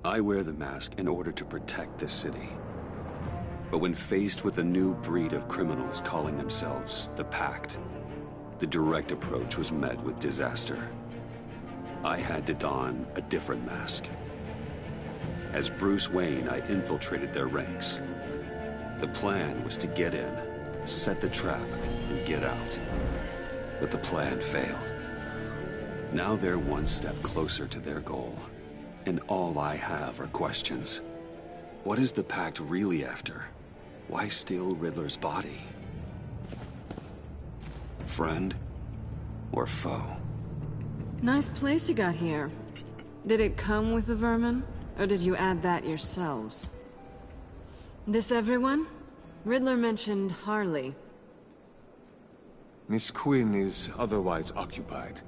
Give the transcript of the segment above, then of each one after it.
I wear the mask in order to protect this city. But when faced with a new breed of criminals calling themselves the Pact, the direct approach was met with disaster. I had to don a different mask. As Bruce Wayne, I infiltrated their ranks. The plan was to get in, set the trap, and get out. But the plan failed. Now they're one step closer to their goal, and all I have are questions. What is the Pact really after? Why steal Riddler's body? Friend or foe? Nice place you got here. Did it come with the vermin, or did you add that yourselves? This everyone? Riddler mentioned Harley. Miss Quinn is otherwise occupied.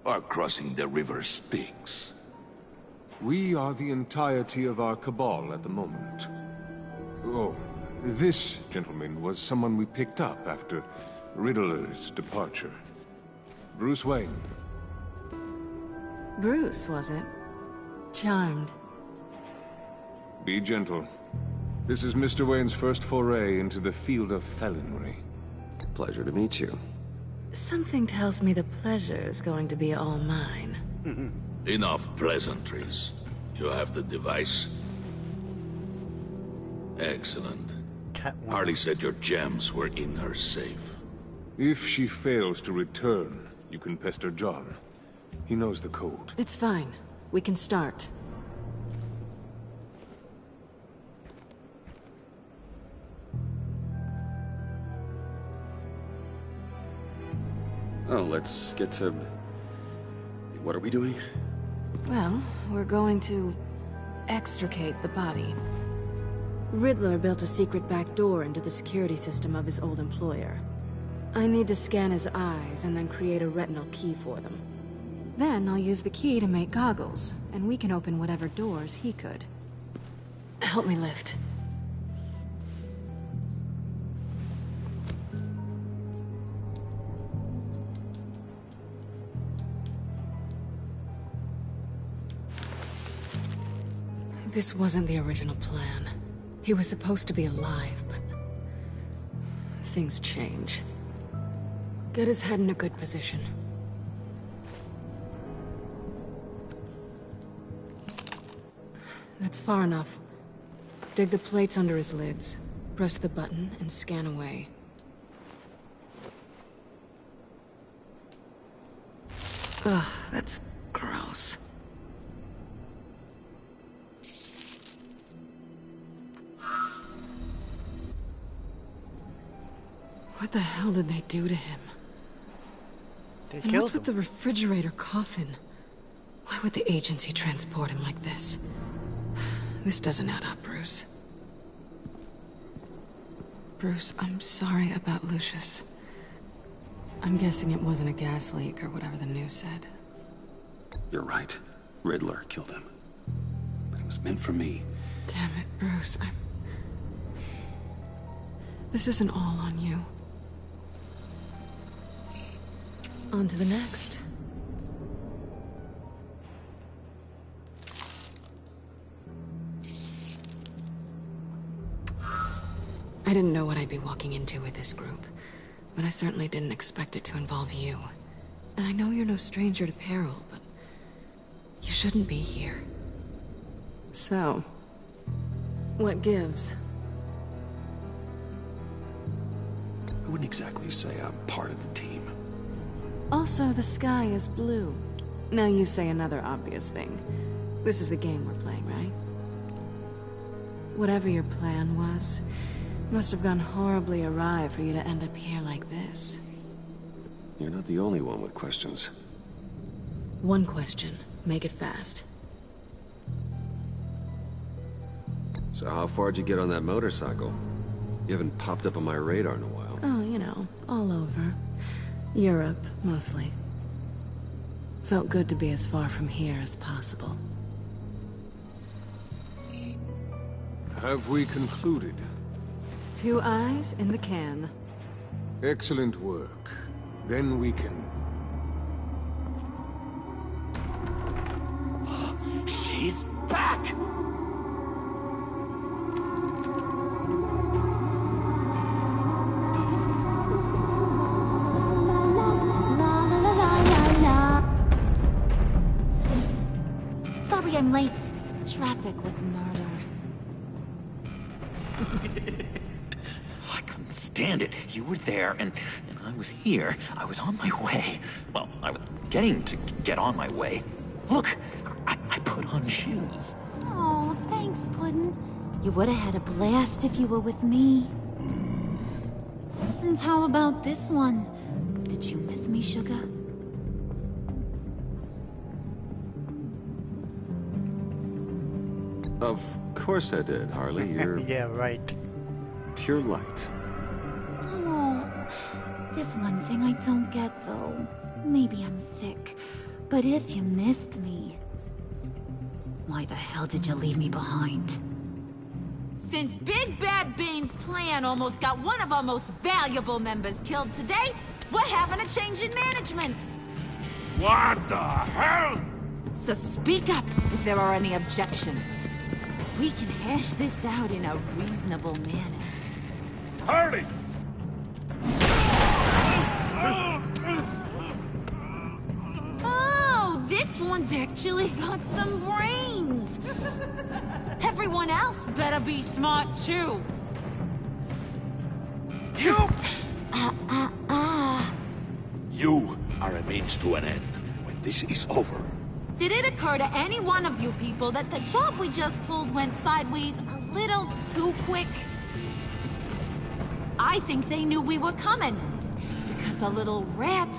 Are crossing the river Styx. We are the entirety of our cabal at the moment. Oh, this gentleman was someone we picked up after Riddler's departure. Bruce Wayne. Bruce, was it? Charmed. Be gentle. This is Mr. Wayne's first foray into the field of felonry. Pleasure to meet you. Something tells me the pleasure is going to be all mine. Enough pleasantries. You have the device? Excellent. Harley said your gems were in her safe. If she fails to return, you can pester John. He knows the code. It's fine. We can start. Oh, let's get to... What are we doing? Well, we're going to extricate the body. Riddler built a secret back door into the security system of his old employer. I need to scan his eyes and then create a retinal key for them. Then I'll use the key to make goggles, and we can open whatever doors he could. Help me lift. This wasn't the original plan. He was supposed to be alive, but... things change. Get his head in a good position. That's far enough. Dig the plates under his lids, press the button, and scan away. Ugh, that's gross. What the hell did they do to him? And what's with the refrigerator coffin? Why would the agency transport him like this? This doesn't add up, Bruce. Bruce, I'm sorry about Lucius. I'm guessing it wasn't a gas leak or whatever the news said. You're right. Riddler killed him. But it was meant for me. Damn it, Bruce. This isn't all on you. On to the next. I didn't know what I'd be walking into with this group, but I certainly didn't expect it to involve you. And I know you're no stranger to peril, but you shouldn't be here. So, what gives? I wouldn't exactly say I'm part of the team. Also, the sky is blue. Now you say another obvious thing. This is the game we're playing, right? Whatever your plan was, must have gone horribly awry for you to end up here like this. You're not the only one with questions. One question. Make it fast. So how far'd you get on that motorcycle? You haven't popped up on my radar in a while. Oh, you know, all over. Europe, mostly. Felt good to be as far from here as possible. Have we concluded? 2 eyes in the can. Excellent work. Then we can... She He's back! Sorry I'm late. Traffic was murder. I couldn't stand it. You were there, and I was here. I was on my way. Well, I was getting to get on my way. Look, I put on shoes. Oh, thanks, Puddin'. You would have had a blast if you were with me. And how about this one? Did you miss me, sugar? Of course I did, Harley. You're Yeah, right. pure light. Oh, there's one thing I don't get, though. Maybe I'm thick, but if you missed me, why the hell did you leave me behind? Since Big Bad Bane's plan almost got one of our most valuable members killed today, we're having a change in management. What the hell? So speak up if there are any objections. We can hash this out in a reasonable manner. Harley! Oh, this one's actually got some brains. Everyone else better be smart too. You! You are a means to an end. When this is over, Did it occur to any one of you people that the job we just pulled went sideways a little too quick? I think they knew we were coming, because a little rat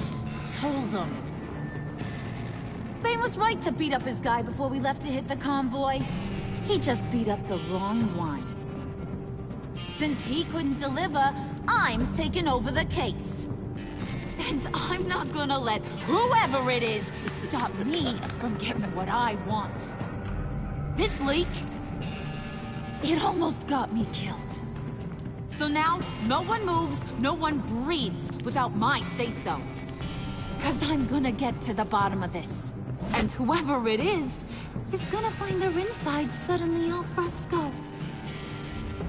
told them. Bane was right to beat up his guy before we left to hit the convoy. He just beat up the wrong one. Since he couldn't deliver, I'm taking over the case. And I'm not gonna let whoever it is stop me from getting what I want. This leak, it almost got me killed. So now, no one moves, no one breathes without my say-so. 'Cause I'm gonna get to the bottom of this. And whoever it is gonna find their inside suddenly al fresco.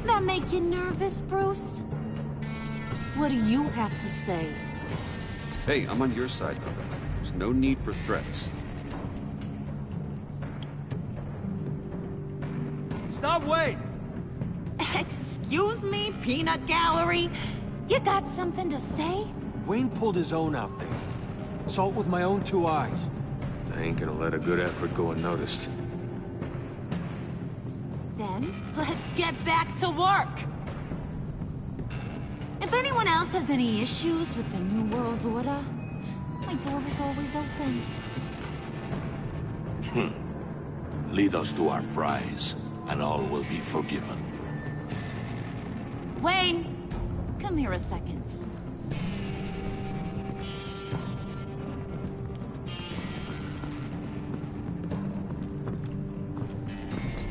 That make you nervous, Bruce? What do you have to say? Hey, I'm on your side, brother. There's no need for threats. Stop, wait! Excuse me, peanut gallery? You got something to say? Wayne pulled his own out there. Saw it with my own two eyes. I ain't gonna let a good effort go unnoticed. Then, let's get back to work. If anyone else has any issues with the New World Order, my door is always open. lead us to our prize, and all will be forgiven. Wayne, come here a second.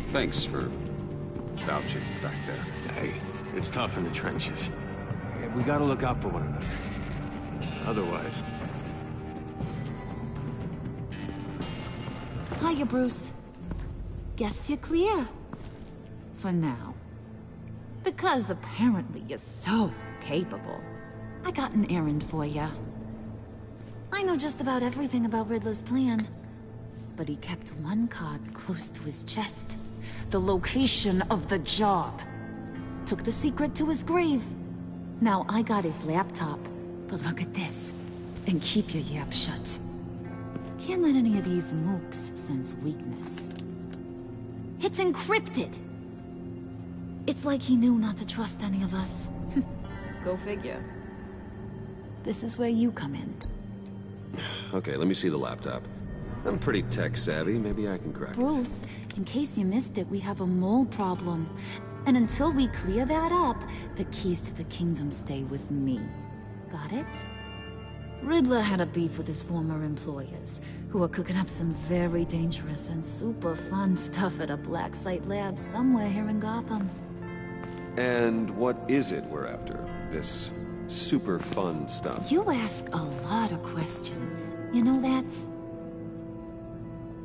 Thanks for vouching back there. Hey, it's tough in the trenches. We gotta look out for one another. Otherwise... Hiya, Bruce. Guess you're clear. For now. Because apparently you're so capable. I got an errand for you. I know just about everything about Riddler's plan. But he kept one card close to his chest. The location of the job. Took the secret to his grave. Now I got his laptop. But look at this. And keep your yap shut. Can't let any of these mooks sense weakness. It's encrypted! It's like he knew not to trust any of us. Go figure. This is where you come in. Okay, let me see the laptop. I'm pretty tech savvy, maybe I can crack it. Bruce, in case you missed it, we have a mole problem. And until we clear that up, the keys to the kingdom stay with me. Got it? Riddler had a beef with his former employers, who are cooking up some very dangerous and super fun stuff at a black site lab somewhere here in Gotham. And what is it we're after? This super fun stuff? You ask a lot of questions. You know that?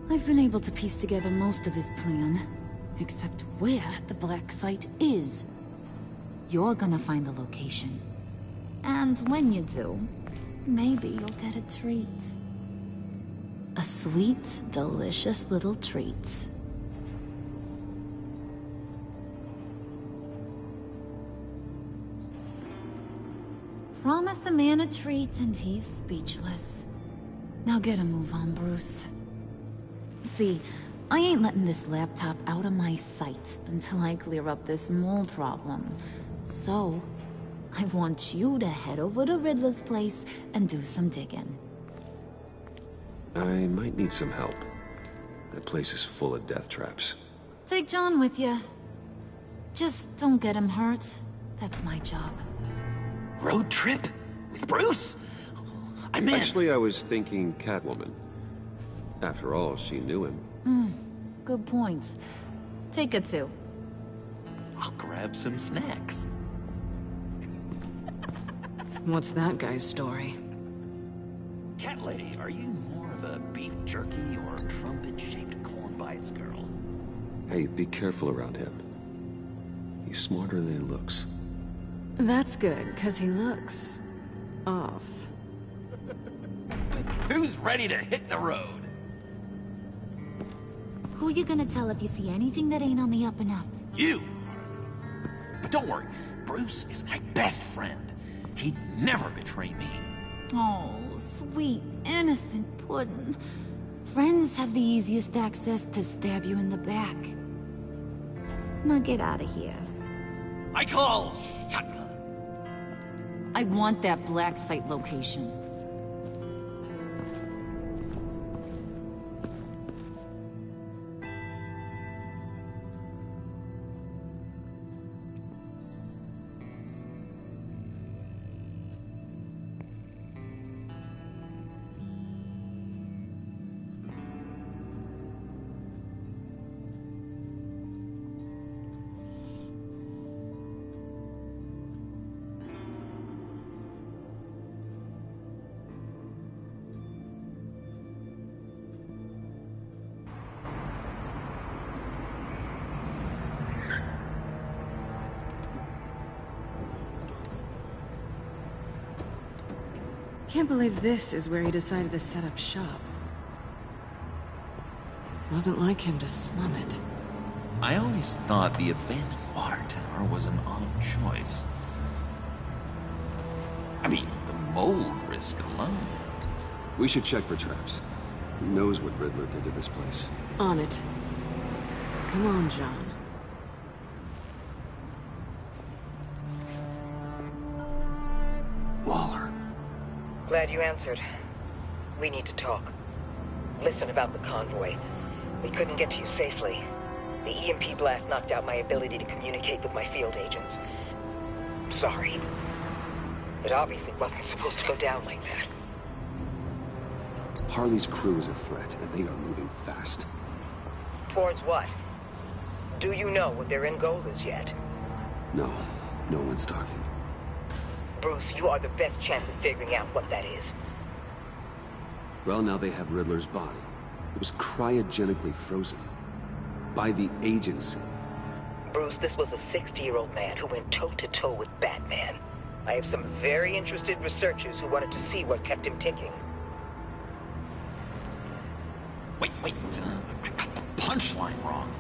I've been able to piece together most of his plan, except where the black site is. You're gonna find the location. And when you do, maybe you'll get a treat. A sweet, delicious little treat. Promise a man a treat and he's speechless. Now get a move on, Bruce. See, I ain't letting this laptop out of my sight until I clear up this mole problem. So, I want you to head over to Riddler's place and do some digging. I might need some help. That place is full of death traps. Take John with you. Just don't get him hurt. That's my job. Road trip? With Bruce? I'm in. Actually, I was thinking Catwoman. After all, she knew him. Good points. Take her too. I'll grab some snacks. What's that guy's story? Cat lady, are you more of a beef jerky or trumpet-shaped corn bites girl? Hey, be careful around him. He's smarter than he looks. That's good, because he looks... off. Who's ready to hit the road? Who you gonna tell if you see anything that ain't on the up and up? You! But don't worry, Bruce is my best friend. He'd never betray me. Oh, sweet, innocent puddin'. Friends have the easiest access to stab you in the back. Now get out of here. I call shotgun. I want that black site location. Can't believe this is where he decided to set up shop. Wasn't like him to slum it. I always thought the abandoned water tower was an odd choice. I mean, the mold risk alone. We should check for traps. Who knows what Riddler did to this place? On it. Come on, John. Waller. Glad you answered. We need to talk. Listen about the convoy. We couldn't get to you safely. The EMP blast knocked out my ability to communicate with my field agents. Sorry. It obviously wasn't supposed to go down like that. Harley's crew is a threat, and they are moving fast. Towards what? Do you know what their end goal is yet? No, no one's talking. Bruce, you are the best chance at figuring out what that is. Well, now they have Riddler's body. It was cryogenically frozen. By the agency. Bruce, this was a 60-year-old man who went toe-to-toe with Batman. I have some very interested researchers who wanted to see what kept him ticking. Wait, I got the punchline wrong.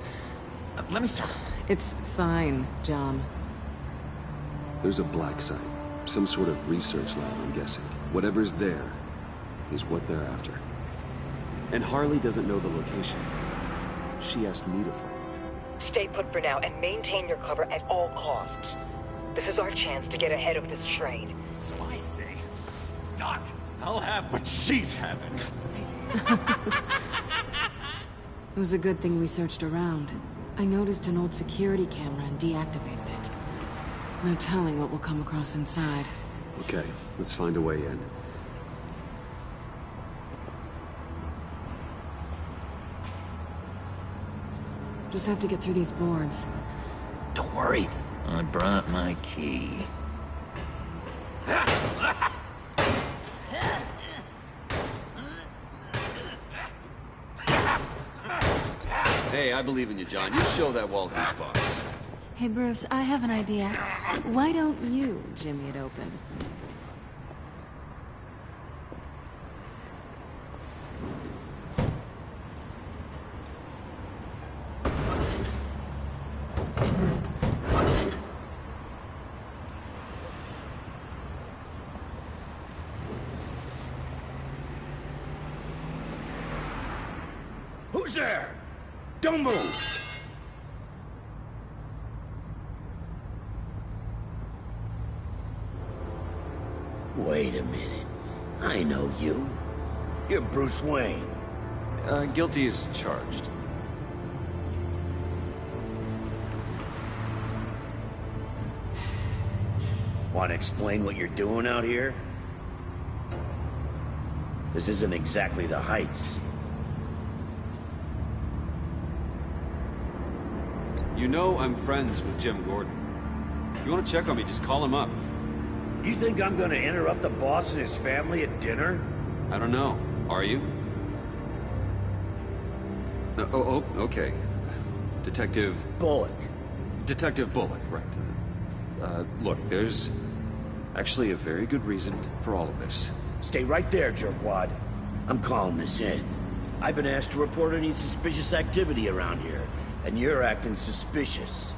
Let me start. It's fine, John. There's a black site. Some sort of research lab, I'm guessing. Whatever's there is what they're after. And Harley doesn't know the location. She asked me to find it. Stay put for now and maintain your cover at all costs. This is our chance to get ahead of this train. So I say, Doc, I'll have what she's having. It was a good thing we searched around. I noticed an old security camera and deactivated it. No telling what we'll come across inside. Okay, let's find a way in. Just have to get through these boards. Don't worry, I brought my key. Hey, I believe in you, John. You show that wall who's boss. Hey, Bruce, I have an idea. Why don't you jimmy it open? Who's there? Don't move! Wait a minute. I know you. You're Bruce Wayne. Guilty as charged. Want to explain what you're doing out here? This isn't exactly the Heights. You know I'm friends with Jim Gordon. If you want to check on me, just call him up. You think I'm gonna interrupt the boss and his family at dinner? I don't know. Are you? Okay. Detective... Bullock. Detective Bullock, right. Look, there's actually a very good reason for all of this. Stay right there, jerkwad. I'm calling this in. I've been asked to report any suspicious activity around here, and you're acting suspicious.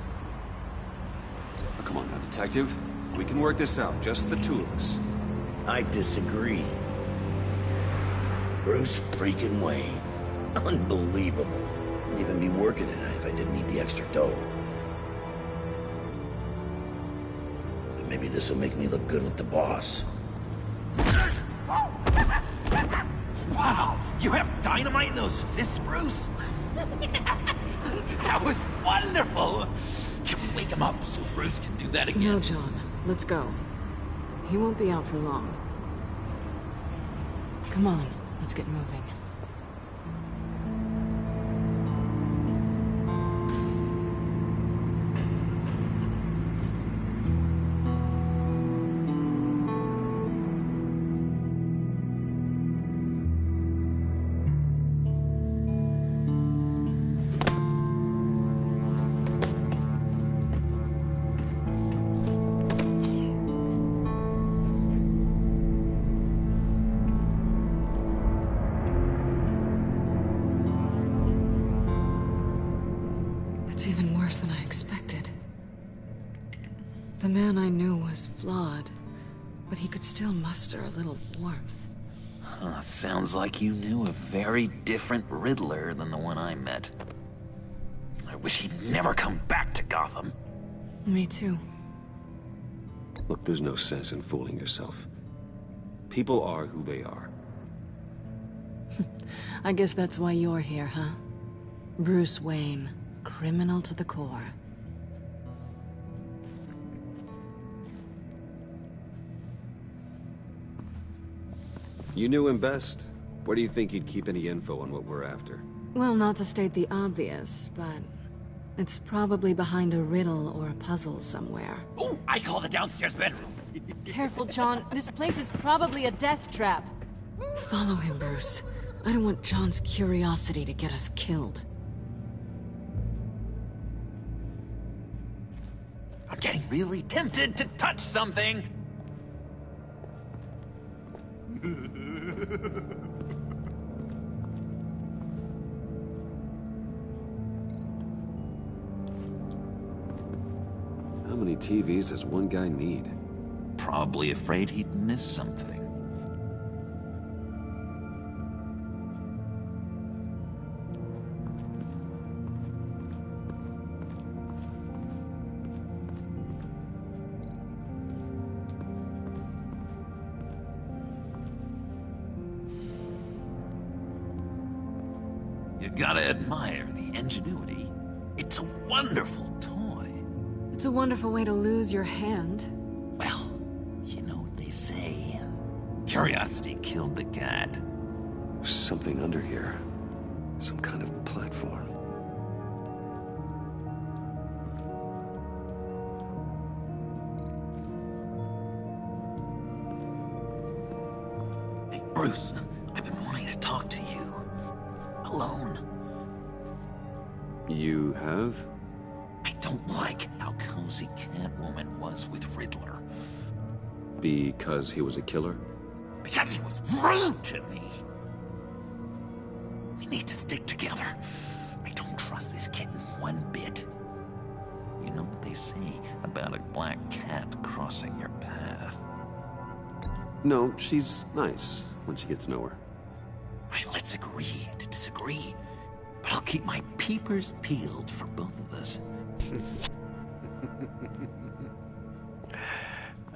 Oh, come on now, Detective. We can work this out, just the two of us. I disagree. Bruce freaking Wayne. Unbelievable. Wouldn't even be working tonight if I didn't need the extra dough. But maybe this'll make me look good with the boss. Wow, you have dynamite in those fists, Bruce? That was wonderful! Can we wake him up so Bruce can do that again? No, John. Let's go. He won't be out for long. Come on, let's get moving. It's even worse than I expected. The man I knew was flawed, but he could still muster a little warmth. Sounds like you knew a very different Riddler than the one I met. I wish he'd never come back to Gotham. Me too. Look, there's no sense in fooling yourself. People are who they are. I guess that's why you're here, huh? Bruce Wayne, criminal to the core. You knew him best. Where do you think he'd keep any info on what we're after? Well, not to state the obvious, but it's probably behind a riddle or a puzzle somewhere. Ooh, I call the downstairs bedroom. Careful, John. This place is probably a death trap. Follow him, Bruce. I don't want John's curiosity to get us killed. I'm getting really tempted to touch something. How many TVs does one guy need? Probably afraid he'd miss something. You gotta admire the ingenuity. It's a wonderful toy. It's a wonderful way to lose your hand. Well, you know what they say. Curiosity killed the cat. There's something under here. Some kind of platform. Hey, Bruce, I've been wanting to talk to you. Alone. You have? I don't like how cozy Catwoman was with Riddler. Because he was a killer? Because he was rude to me! We need to stick together. I don't trust this kitten one bit. You know what they say about a black cat crossing your path? No, she's nice once you get to know her. Right, let's agree to disagree. But I'll keep my peepers peeled for both of us.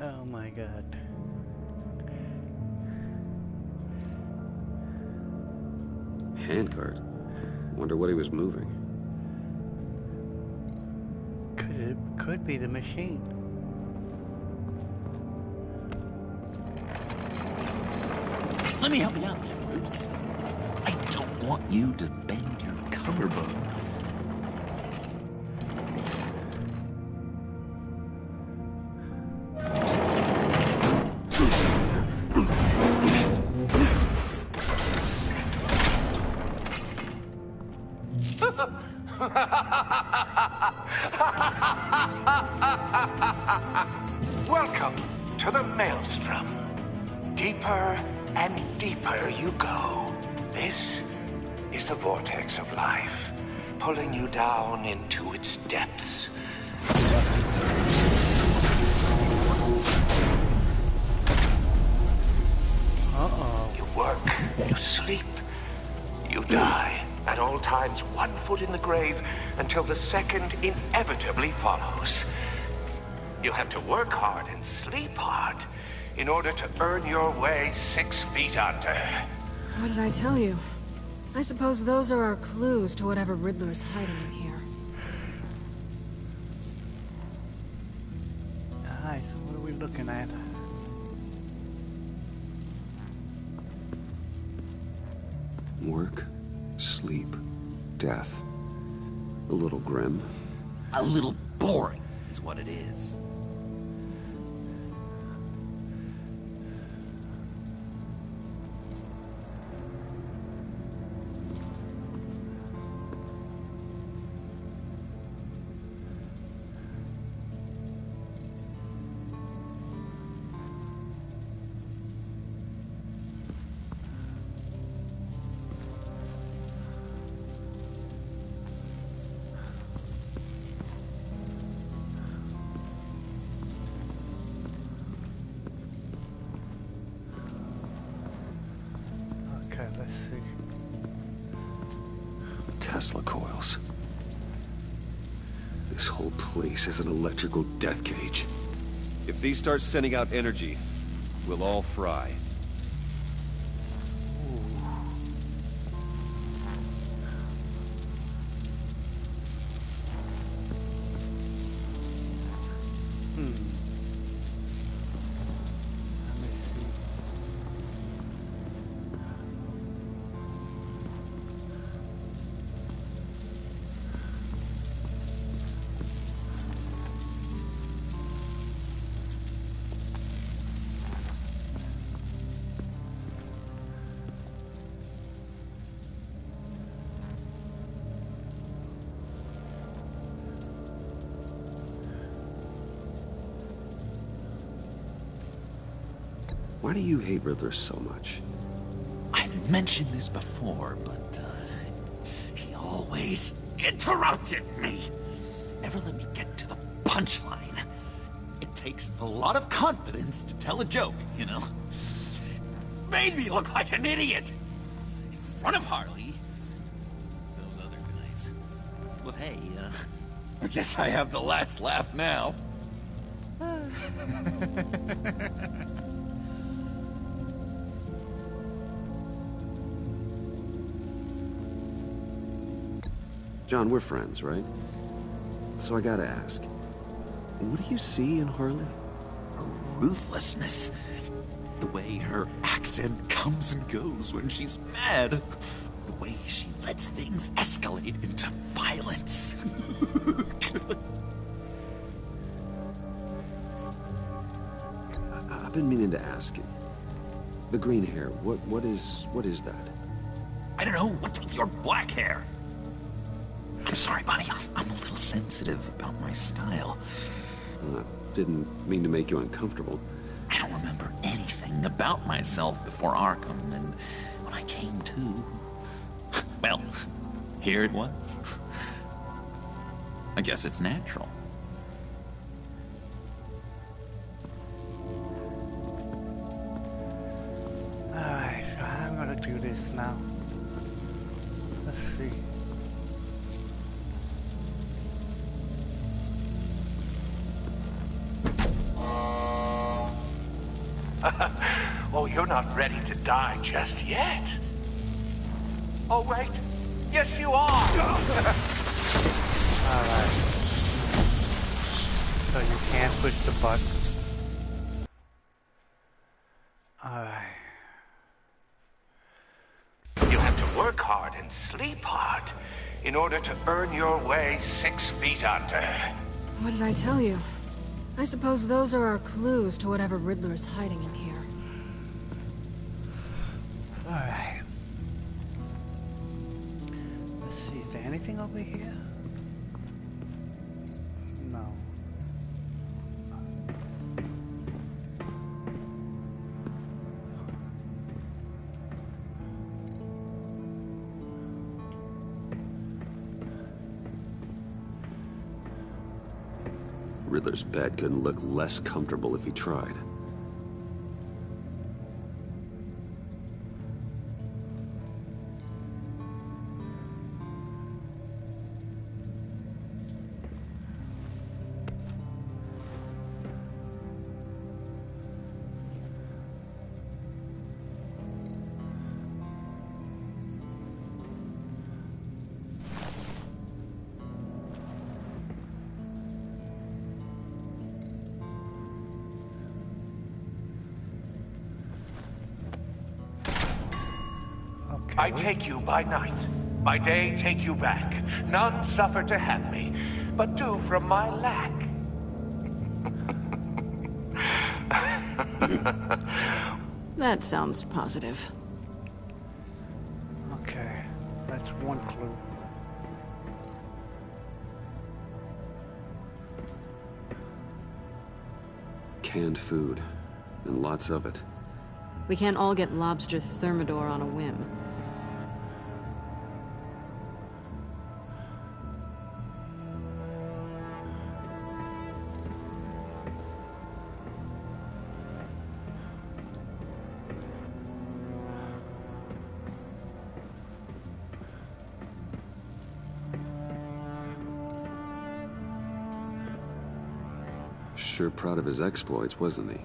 Oh my god. Handcart? Wonder what he was moving. Could be the machine. Let me help you out there, Bruce. I don't want you to bend your collarbone. Welcome to the Maelstrom. Deeper and deeper you go. This is the vortex of life, pulling you down into its depths. You work, you sleep, you die. At all times, 1 foot in the grave until the second inevitably follows. You have to work hard and sleep hard in order to earn your way 6 feet under. What did I tell you? I suppose those are our clues to whatever Riddler's hiding in here. Alright, so what are we looking at? Work, sleep, death. A little grim. A little boring is what it is. Okay, let's see. Tesla coils. This whole place is an electrical death cage. If these start sending out energy, we'll all fry. Why do you hate Riddler so much? I've mentioned this before, but he always interrupted me. Never let me get to the punchline. It takes a lot of confidence to tell a joke, you know? Made me look like an idiot. In front of Harley. Those other guys. Well, hey, I guess I have the last laugh now. John, we're friends, right? So I gotta ask, what do you see in Harley? Her ruthlessness. The way her accent comes and goes when she's mad. The way she lets things escalate into violence. I've been meaning to ask you. The green hair, what is that? I don't know, what's with your black hair? I I'm sorry, buddy. I'm a little sensitive about my style. Didn't mean to make you uncomfortable. I don't remember anything about myself before Arkham, and when I came to, well, here it was. I guess it's natural. Alright, so I'm gonna do this now. Let's see. Oh, you're not ready to die just yet. Oh, wait. Yes, you are. Alright. So you can't push the button. Alright. You have to work hard and sleep hard in order to earn your way 6 feet under. What did I tell you? I suppose those are our clues to whatever Riddler is hiding in here. Alright. Let's see, is there anything over here? No. Riddler's bed couldn't look less comfortable if he tried. I take you by night. By day take you back. None suffer to have me, but do from my lack. That sounds positive. Okay, that's one clue. Canned food, and lots of it. We can't all get lobster thermidor on a whim. Sure proud of his exploits, wasn't he?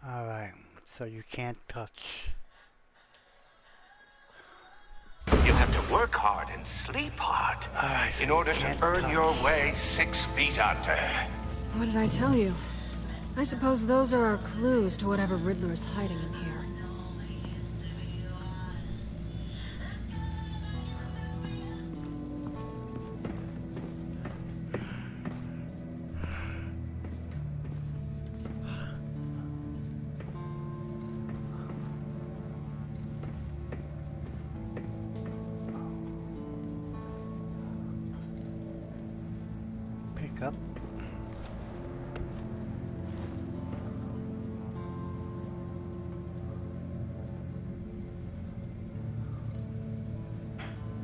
Alright, so you can't touch. You have to work hard and sleep hard in order to earn your way 6 feet under. What did I tell you? I suppose those are our clues to whatever Riddler is hiding in here. Pick up.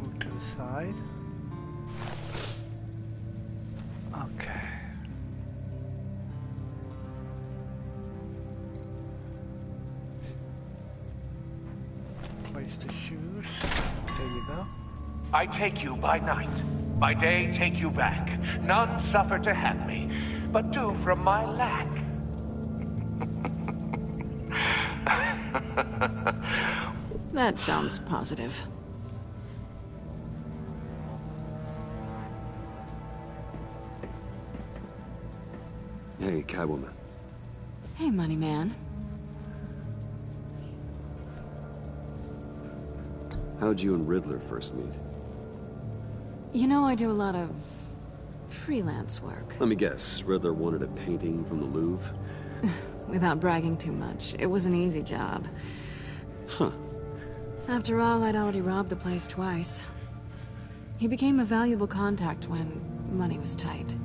Move to the side. Okay. Place the shoes. There you go. I take you by night. By day take you back. None suffer to have me, but do from my lack. That sounds positive. Hey, Catwoman. Hey, money man. How'd you and Riddler first meet? You know, I do a lot of freelance work. Let me guess, Riddler wanted a painting from the Louvre? Without bragging too much, it was an easy job. Huh. After all, I'd already robbed the place twice. He became a valuable contact when money was tight.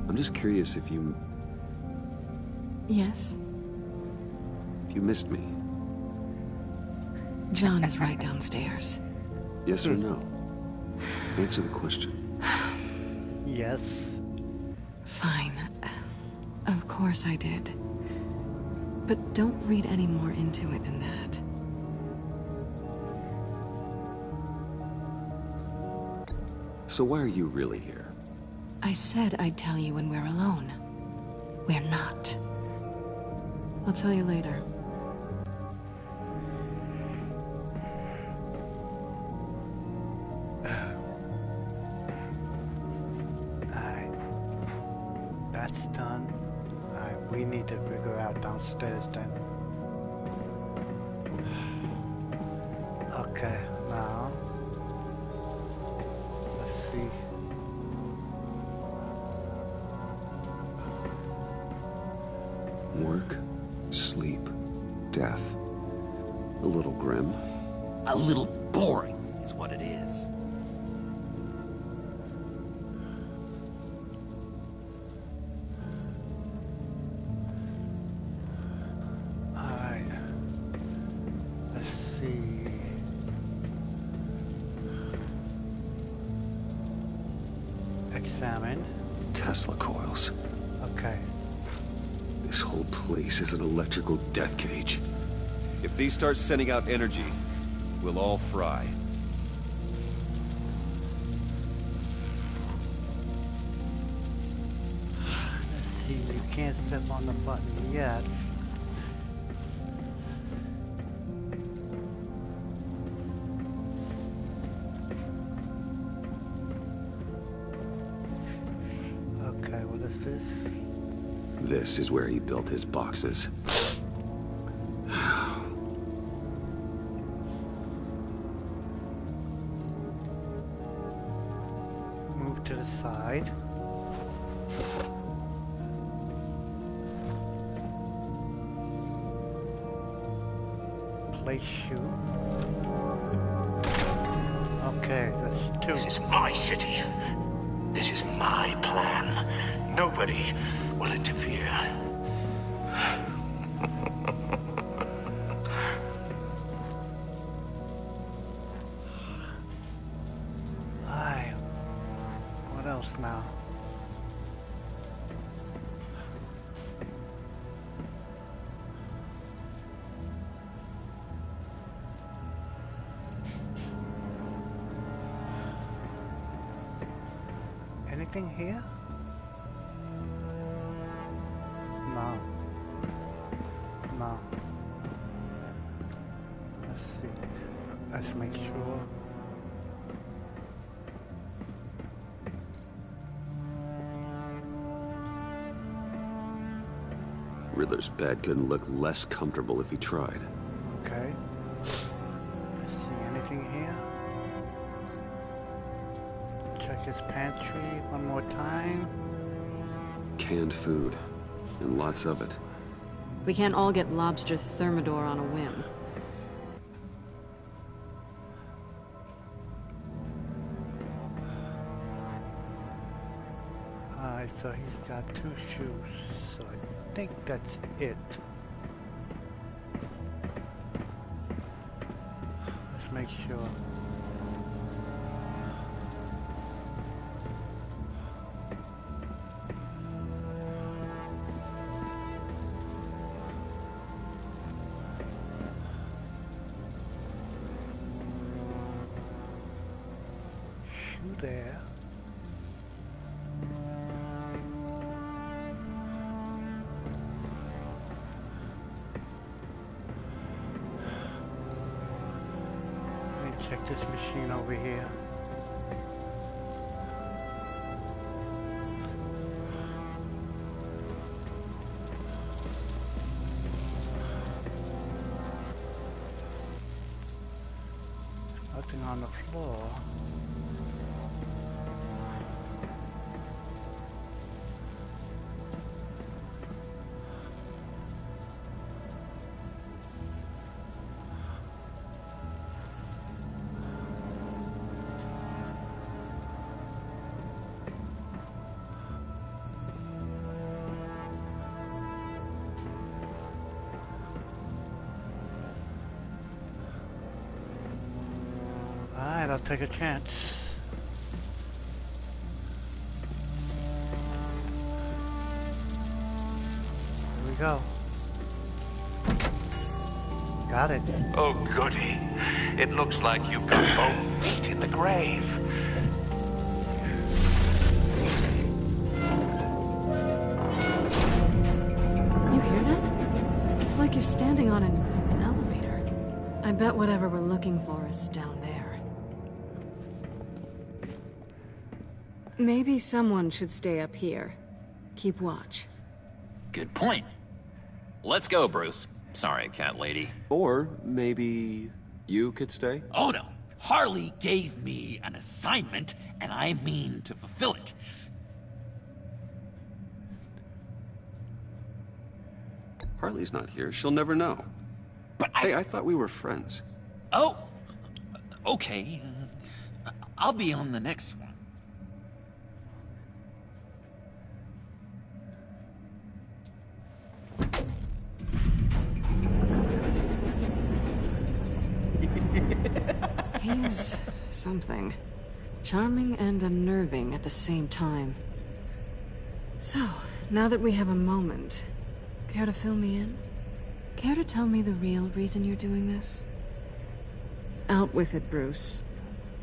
I'm just curious if you... Yes? If you missed me. John is right downstairs. Yes or no? Answer the question. Yes. Fine. Of course I did. But don't read any more into it than that. So why are you really here? I said I'd tell you when we're alone. We're not. I'll tell you later. That's done. We need to figure out downstairs then. Okay, now let's see. Work, sleep, death. A little grim. A little boring is what it is. Alright. Let's see. Examine. Tesla coils. Okay. This whole place is an electrical death cage. If these start sending out energy, we'll all fry. Let's see, you can't step on the button yet. Okay, what is this? This is where he built his boxes. Move to the side. Place shoe. Okay, that's two. This is my city. This is my plan. Nobody will interfere. Aye. What else now? Anything here? No. No. Let's see. Let's make sure. Riddler's bed couldn't look less comfortable if he tried. Okay. Let's see. Anything here? Check his pantry one more time. Canned food. And lots of it. We can't all get lobster thermidor on a whim. Alright, so he's got two shoes. So I think that's it. Let's make sure. Shoe there. check this machine over here. Nothing on the floor. Alright, I'll take a chance. Here we go. Got it. Oh, goody. It looks like you've got both feet in the grave. You hear that? It's like you're standing on an elevator. I bet whatever we're looking for is down there. Maybe someone should stay up here. Keep watch. Good point. Let's go, Bruce. Sorry, cat lady. Or maybe you could stay? Oh no. Harley gave me an assignment, and I mean to fulfill it. Harley's not here. She'll never know. But Hey, I thought we were friends. Oh, okay. I'll be on the next one. He's something. Charming and unnerving at the same time. So, now that we have a moment, care to fill me in? Care to tell me the real reason you're doing this? Out with it, Bruce.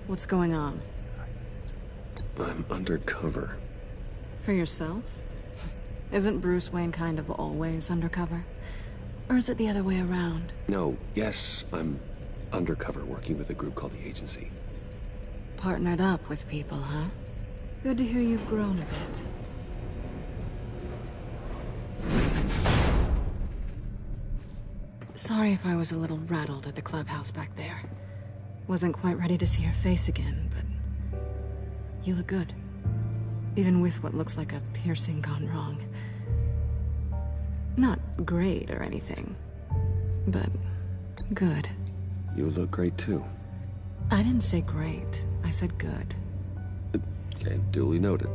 What's going on? I'm undercover. For yourself? Isn't Bruce Wayne kind of always undercover? Or is it the other way around? No, yes, I'm undercover working with a group called the Agency. Partnered up with people, huh? Good to hear you've grown a bit. Sorry if I was a little rattled at the clubhouse back there. Wasn't quite ready to see your face again, but you look good. Even with what looks like a piercing gone wrong. Not great or anything, but good. You look great too. I didn't say great. I said good. Okay, duly noted.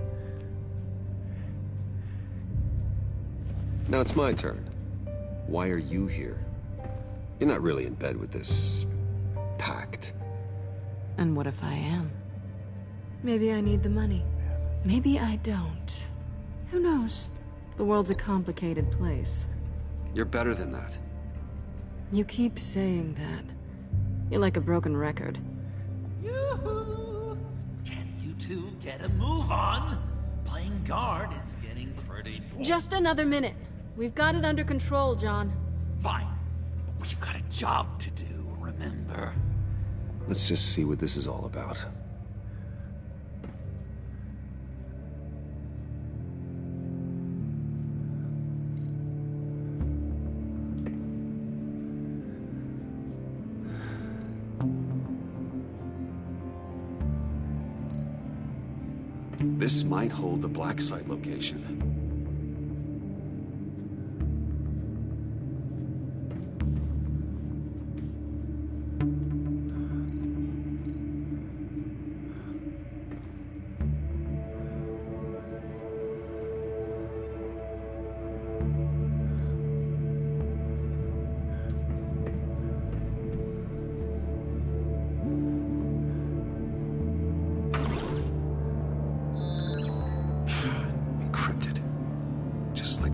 Now it's my turn. Why are you here? You're not really in bed with this pact. And what if I am? Maybe I need the money. Maybe I don't. Who knows? The world's a complicated place. You're better than that. You keep saying that. You're like a broken record. Yoo-hoo! Can you two get a move on? Playing guard is getting pretty boring. Just another minute. We've got it under control, John. Fine. But we've got a job to do, remember? Let's just see what this is all about. This might hold the black site location.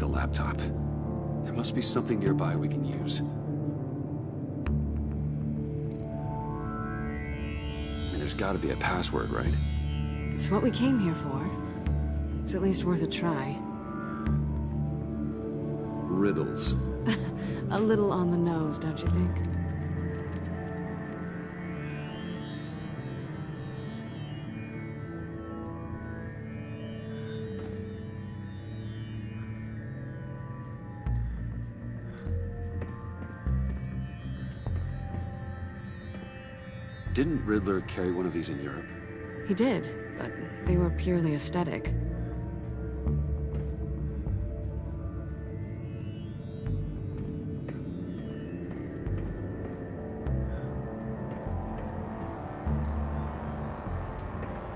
Laptop. There must be something nearby we can use. I mean, there's got to be a password, right? It's what we came here for. It's at least worth a try. Riddles. A little on the nose, don't you think? Didn't Riddler carry one of these in Europe? He did, but they were purely aesthetic.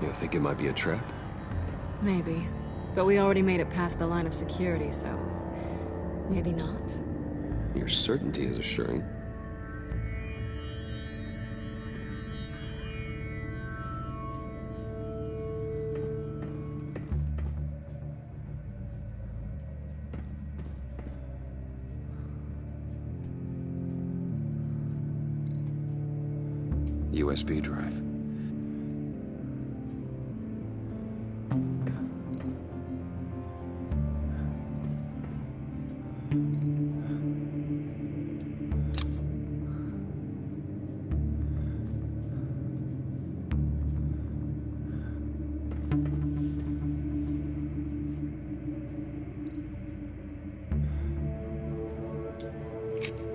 You think it might be a trap? Maybe. But we already made it past the line of security, so... maybe not. Your certainty is assuring. USB drive.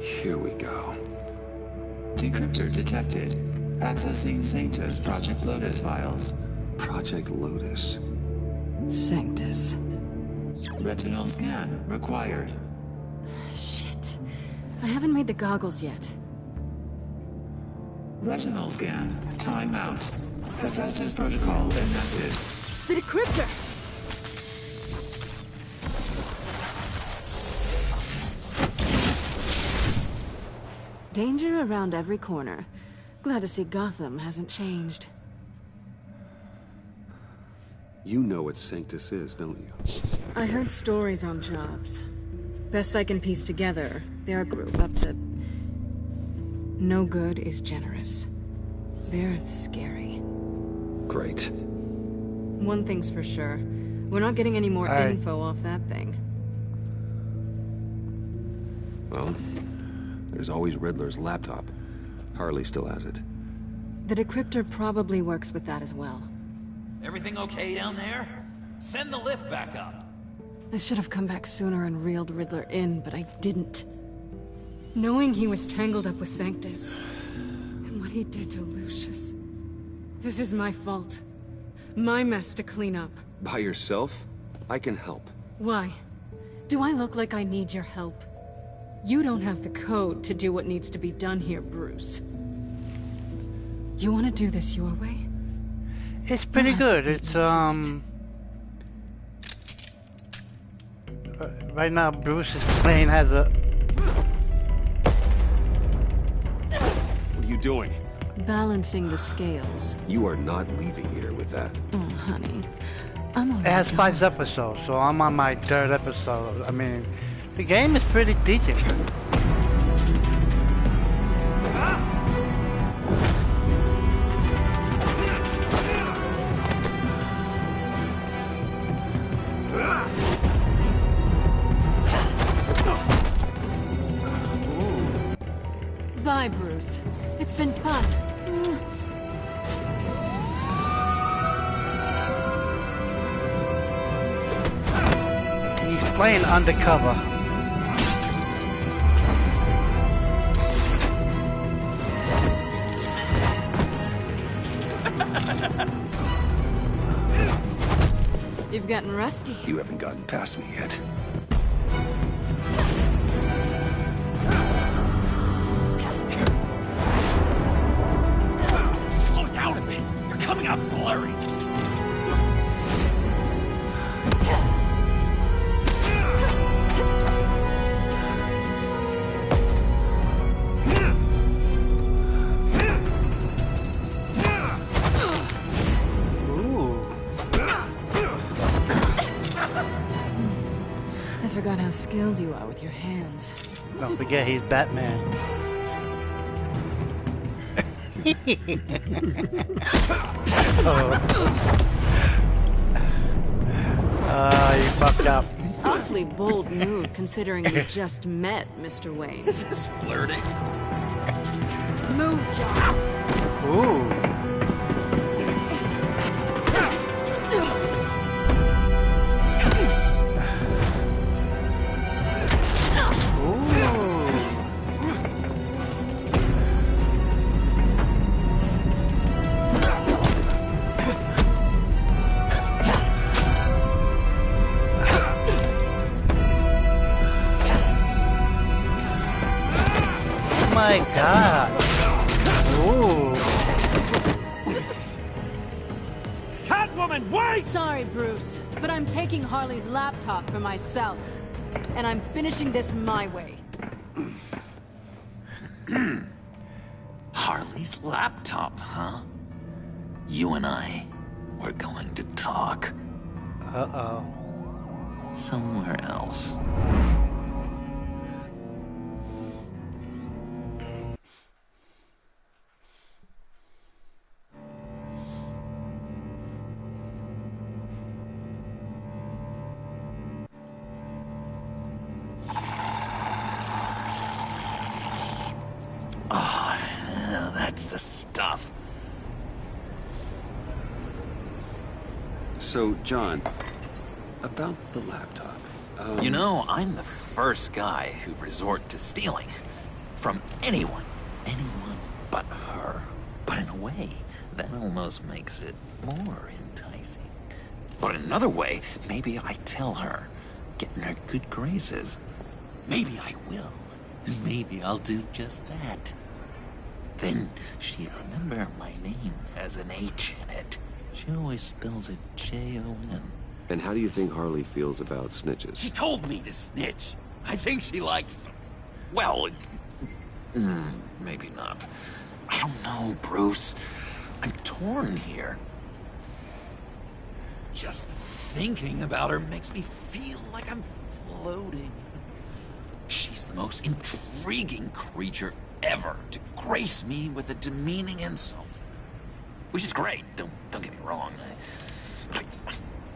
Here we go. Decryptor detected. Accessing Sanctus Project Lotus files. Project Lotus. Sanctus. Retinal scan required. Shit. I haven't made the goggles yet. Retinal scan. Timeout. Hephaestus protocol enacted. The decryptor! Danger around every corner. Glad to see Gotham hasn't changed. You know what Sanctus is, don't you? I heard stories on jobs. Best I can piece together, they're a group up to... no good is generous. They're scary. Great. One thing's for sure. We're not getting any more info off that thing. Well, there's always Riddler's laptop. Harley still has it. The decryptor probably works with that as well. Everything okay down there? Send the lift back up. I should have come back sooner and reeled Riddler in, but I didn't. Knowing he was tangled up with Sanctus, and what he did to Lucius. This is my fault. My mess to clean up. By yourself? I can help. Why? Do I look like I need your help? You don't have the code to do what needs to be done here, Bruce. You want to do this your way? It's pretty good. It's right now Bruce is playing as a... What are you doing? Balancing the scales. You are not leaving here with that. Oh, honey. I'm It has 5 episodes, so I'm on my 3rd episode. I mean, the game is pretty decent. Bye, Bruce. It's been fun. He's playing undercover. You've gotten rusty. You haven't gotten past me yet. Slow down a bit. You're coming out blurry. I forgot how skilled you are with your hands. Don't forget he's Batman. You fucked up. Awfully bold move considering you just met Mr. Wayne. This is flirting. Move, John. Ooh. my god. Ooh. Catwoman, wait! Sorry, Bruce, but I'm taking Harley's laptop for myself. And I'm finishing this my way. Harley's laptop, huh? You and I, we're going to talk. Uh-oh. Somewhere else. Oh, yeah, that's the stuff. So, John, about the laptop. You know, I'm the first guy who resort to stealing. From anyone. Anyone but her. But in a way, that almost makes it more enticing. But in another way, maybe I tell her, get in her good graces. Maybe I will. Maybe I'll do just that. Then she'd remember my name has an H in it. She always spells it J-O-N. And how do you think Harley feels about snitches? She told me to snitch. I think she likes them. Well, maybe not. I don't know, Bruce. I'm torn here. Just thinking about her makes me feel like I'm floating. She's the most intriguing creature ever to grace me with a demeaning insult. Which is great, don't get me wrong.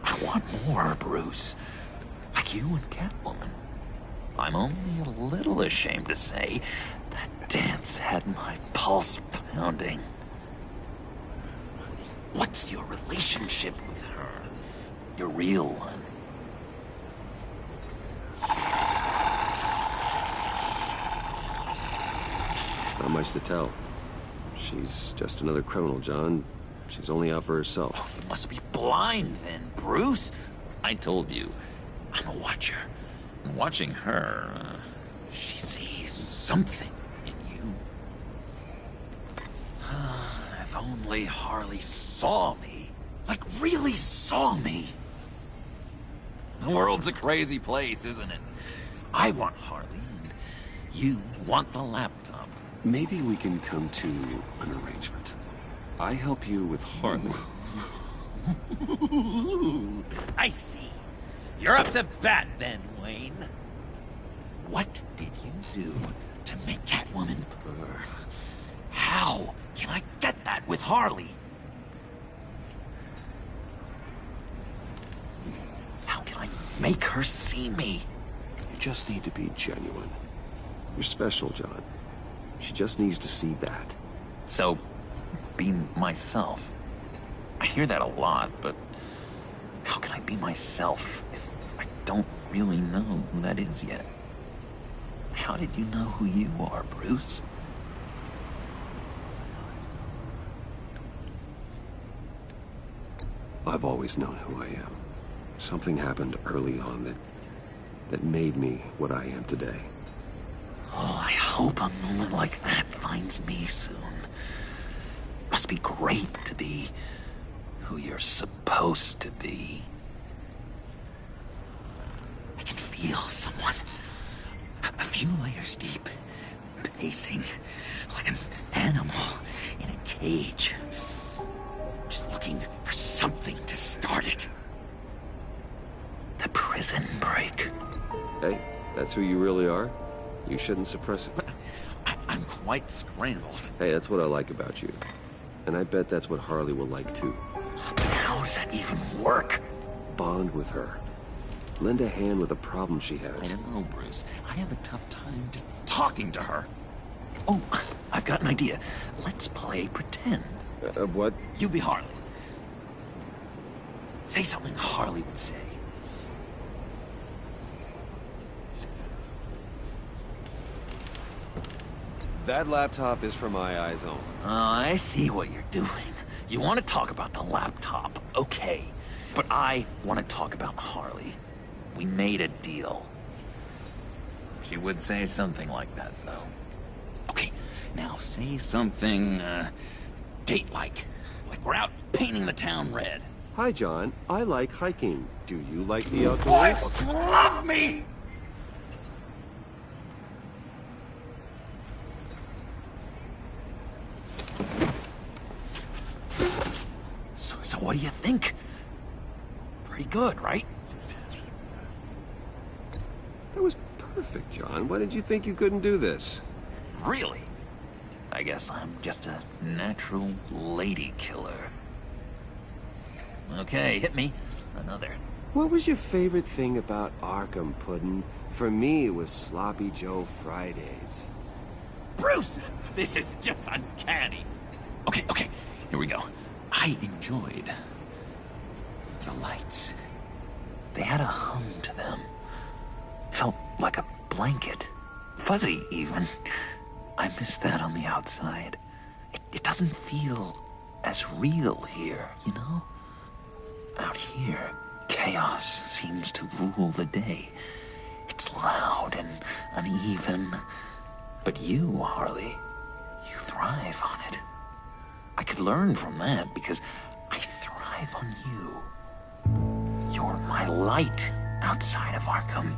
I want more, Bruce. Like you and Catwoman. I'm only a little ashamed to say that dance had my pulse pounding. What's your relationship with her? Your real one. Not much to tell. She's just another criminal, John. She's only out for herself. Oh, you must be blind then, Bruce. I told you, I'm a watcher. And watching her, she sees something in you. If only Harley saw me. Like, really saw me. The world's a crazy place, isn't it? I want Harley, and you want the laptop. Maybe we can come to an arrangement. I help you with Harley. I see. You're up to bat then, Wayne. What did you do to make Catwoman purr? How can I get that with Harley? How can I make her see me? You just need to be genuine. You're special, John. She just needs to see that. So, be myself. I hear that a lot, but how can I be myself if I don't really know who that is yet? How did you know who you are, Bruce? I've always known who I am. Something happened early on that made me what I am today. Oh, I hope a moment like that finds me soon. Must be great to be who you're supposed to be. I can feel someone a few layers deep, pacing like an animal in a cage. Just looking for something to start it. The prison break. Hey, that's who you really are? You shouldn't suppress it. I'm quite scrambled. Hey, that's what I like about you. And I bet that's what Harley will like too. But how does that even work? Bond with her. Lend a hand with a problem she has. I don't know, Bruce. I have a tough time just talking to her. Oh, I've got an idea. Let's play pretend. What? You be Harley. Say something Harley would say. That laptop is for my eyes only. I see what you're doing. You want to talk about the laptop, okay. But I want to talk about Harley. We made a deal. She would say something like that, though. Okay, Now say something, date-like. Like we're out painting the town red. Hi, John. I like hiking. Do you like the outdoors? Boys, love me! So what do you think? Pretty good, right? That was perfect, John. Why did you think you couldn't do this? Really? I guess I'm just a natural lady killer. Okay, hit me. Another. What was your favorite thing about Arkham, Puddin'? For me, it was Sloppy Joe Fridays. Bruce! This is just uncanny. Okay, here we go. I enjoyed the lights. They had a hum to them. Felt like a blanket. Fuzzy, even. I miss that on the outside. It doesn't feel as real here, you know? Out here, chaos seems to rule the day. It's loud and uneven. But you, Harley, you thrive on it. I could learn from that because I thrive on you. You're my light outside of Arkham.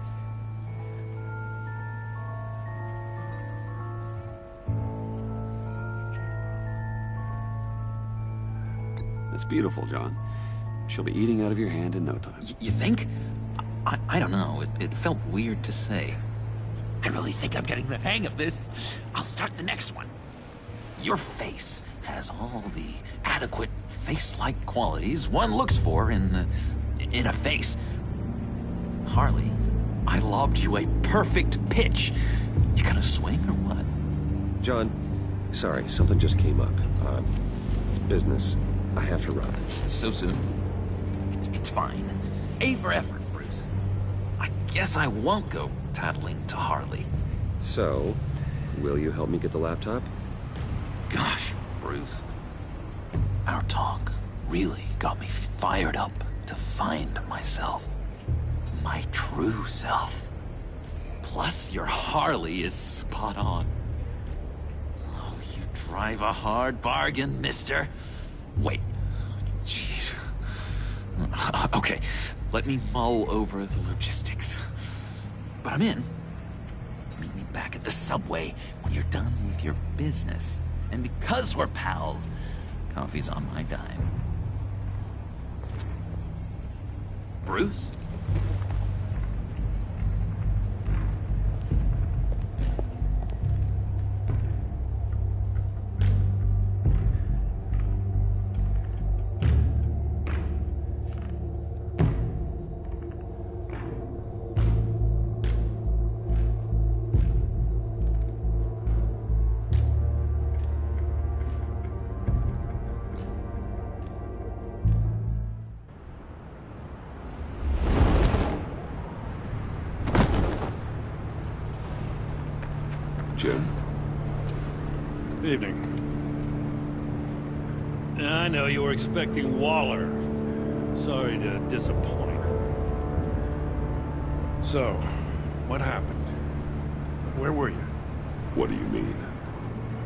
That's beautiful, John. She'll be eating out of your hand in no time. You think? I don't know. It felt weird to say. I really think I'm getting the hang of this. I'll start the next one. Your face has all the adequate face-like qualities one looks for in a face. Harley, I lobbed you a perfect pitch. You gonna swing or what? John, sorry, something just came up. It's business. I have to run. So soon? It's fine. A for effort, Bruce. I guess I won't go tattling to Harley. So, will you help me get the laptop? Gosh, Bruce. Our talk really got me fired up to find myself. My true self. Plus, your Harley is spot on. Oh, you drive a hard bargain, mister. Wait. Jeez. Okay, let me mull over the logistics. But I'm in. Meet me back at the subway when you're done with your business. And because we're pals, coffee's on my dime. Bruce? Jim? Evening. I know you were expecting Waller. Sorry to disappoint. So, what happened? Where were you? What do you mean?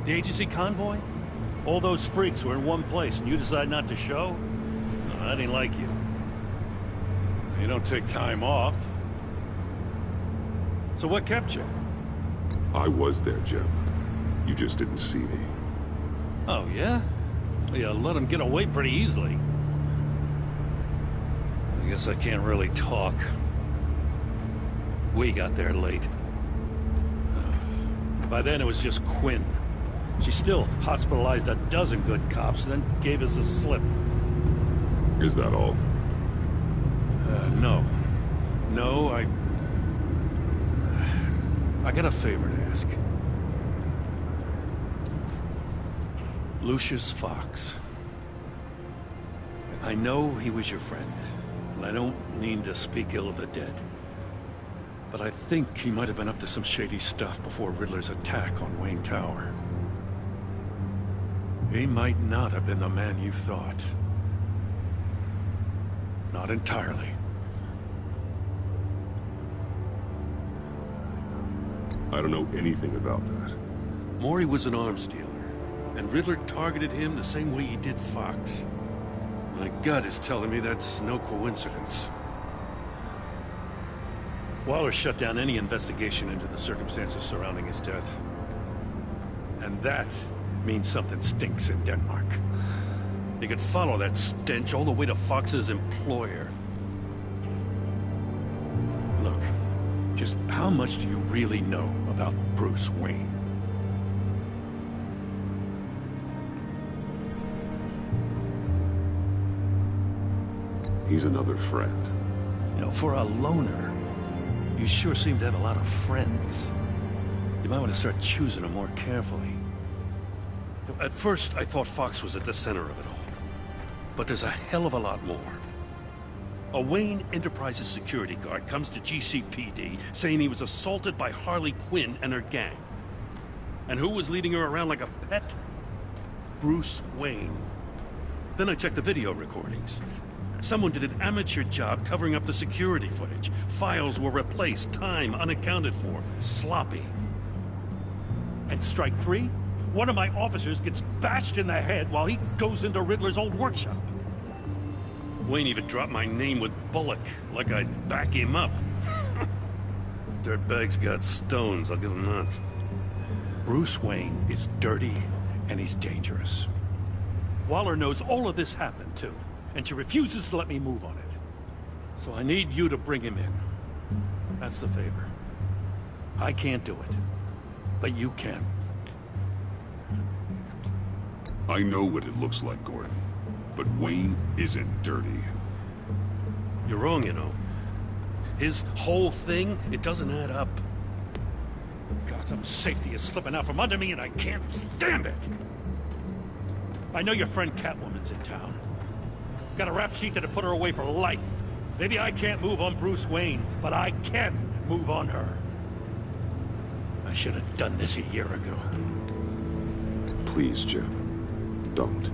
The agency convoy? All those freaks were in one place and you decide not to show? I didn't like you. You don't take time off. So what kept you? I was there, Jim. You just didn't see me. Oh, yeah? You let him get away pretty easily. I guess I can't really talk. We got there late. By then it was just Quinn. She still hospitalized a dozen good cops, then gave us a slip. Is that all? No. No, I got a favor to ask. Lucius Fox. I know he was your friend, and I don't mean to speak ill of the dead. But I think he might have been up to some shady stuff before Riddler's attack on Wayne Tower. He might not have been the man you thought. Not entirely. I don't know anything about that. Maury was an arms dealer, and Riddler targeted him the same way he did Fox. My gut is telling me that's no coincidence. Waller shut down any investigation into the circumstances surrounding his death. And that means something stinks in Denmark. You could follow that stench all the way to Fox's employer. Look, just how much do you really know about Bruce Wayne? He's another friend. You know, for a loner, you sure seem to have a lot of friends. You might want to start choosing them more carefully. At first, I thought Fox was at the center of it all. But there's a hell of a lot more. A Wayne Enterprises security guard comes to GCPD saying he was assaulted by Harley Quinn and her gang. And who was leading her around like a pet? Bruce Wayne. Then I checked the video recordings. Someone did an amateur job covering up the security footage. Files were replaced, time unaccounted for, sloppy. And strike three? One of my officers gets bashed in the head while he goes into Riddler's old workshop. Wayne even dropped my name with Bullock, like I'd back him up. Dirtbag's got stones, I'll give him that. Bruce Wayne is dirty, and he's dangerous. Waller knows all of this happened, too, and she refuses to let me move on it. So I need you to bring him in. That's the favor. I can't do it, but you can. I know what it looks like, Gordon. But Wayne isn't dirty. You're wrong, you know. His whole thing, it doesn't add up. Gotham's safety is slipping out from under me and I can't stand it. I know your friend Catwoman's in town. Got a rap sheet that'll put her away for life. Maybe I can't move on Bruce Wayne, but I can move on her. I should have done this a year ago. Please, Jim. Don't.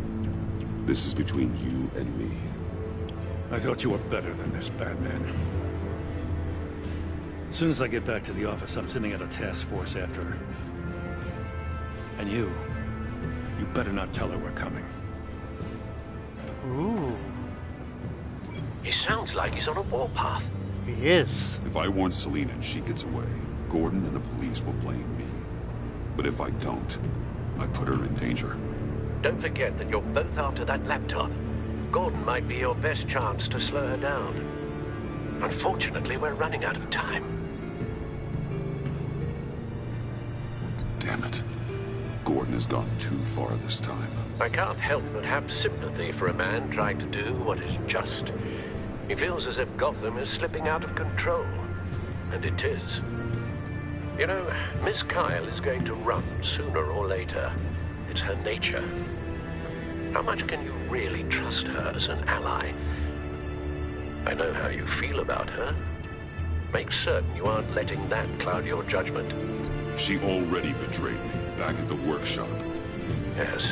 This is between you and me. I thought you were better than this, Batman. As soon as I get back to the office, I'm sending out a task force after her. And you better not tell her we're coming. Ooh. He sounds like he's on a warpath. He is. If I warn Selina and she gets away, Gordon and the police will blame me. But if I don't, I put her in danger. Don't forget that you're both after that laptop. Gordon might be your best chance to slow her down. Unfortunately, we're running out of time. Damn it. Gordon has gone too far this time. I can't help but have sympathy for a man trying to do what is just. He feels as if Gotham is slipping out of control. And it is. You know, Miss Kyle is going to run sooner or later. It's her nature. How much can you really trust her as an ally? I know how you feel about her. Make certain you aren't letting that cloud your judgment. She already betrayed me back at the workshop. Yes,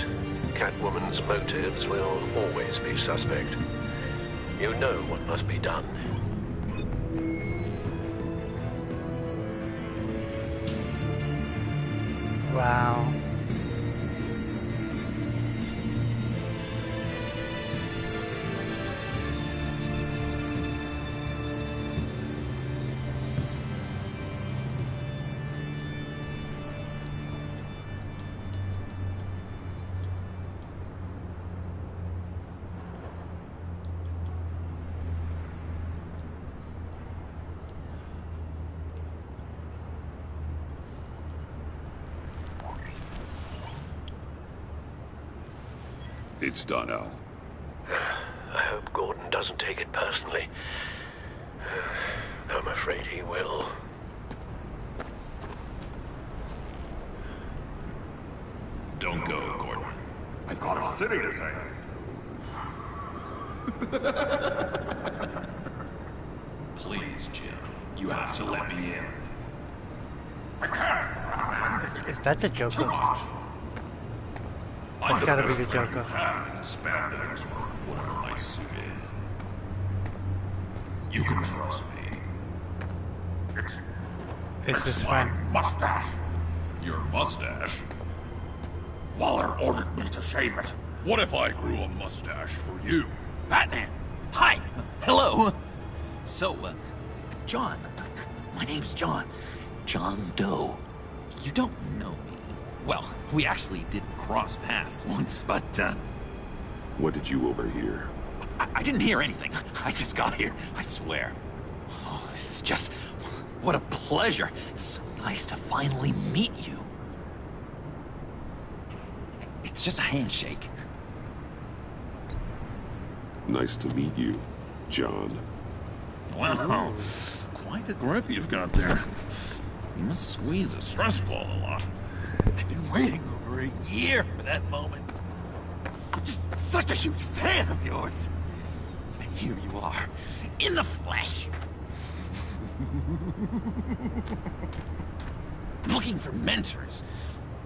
Catwoman's motives will always be suspect. You know what must be done. Wow. It's done, Al. I hope Gordon doesn't take it personally. I'm afraid he will. Don't go, Gordon. I've got a city to save. Please, Jim. You have to let me in. I can't. Is that the Joker? Too much. It's gotta be the Joker. Spandex or whatever my suit is. You can trust me. It's just fine. Mustache. Your mustache? Waller ordered me to save it. What if I grew a mustache for you? Batman! Hi! Hello! So, John. My name's John. John Doe. You don't know me. Well, we actually did cross paths once, but, What did you overhear? I didn't hear anything. I just got here, I swear. Oh, this is just... What a pleasure. It's so nice to finally meet you. It's just a handshake. Nice to meet you, John. Wow, quite a grip you've got there. You must squeeze a stress ball a lot. I've been waiting over a year for that moment. I'm just such a huge fan of yours. And here you are, in the flesh. Looking for mentors,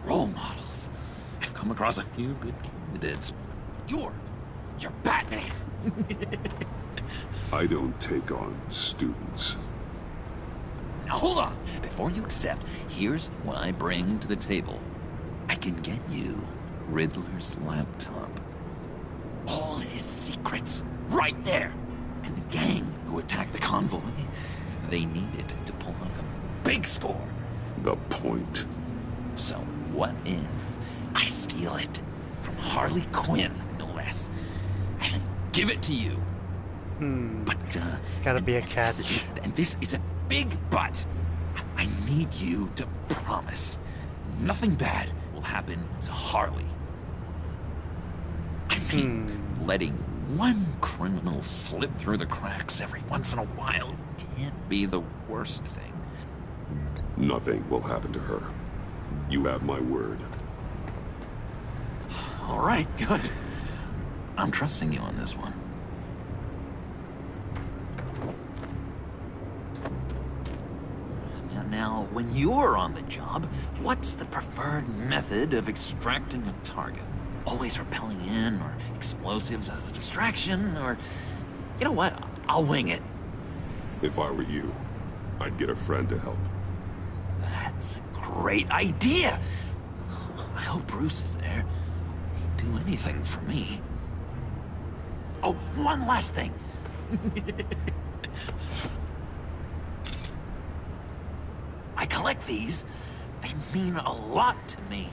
role models. I've come across a few good candidates. You're Batman. I don't take on students. Now hold on. Before you accept, here's what I bring to the table. I can get you Riddler's laptop. All his secrets, right there. And the gang who attacked the convoy, they needed to pull off a big score. The point. So what if I steal it from Harley Quinn, no less, and give it to you? But, gotta be a catch. And this is a big but. I need you to promise nothing bad will happen to Harley. I mean, letting one criminal slip through the cracks every once in a while can't be the worst thing. Nothing will happen to her. You have my word. All right, good. I'm trusting you on this one. Now, when you're on the job, what's the preferred method of extracting a target? Always rappelling in, or explosives as a distraction, or... You know what? I'll wing it. If I were you, I'd get a friend to help. That's a great idea! I hope Bruce is there. He'd do anything for me. Oh, one last thing. I collect these. They mean a lot to me.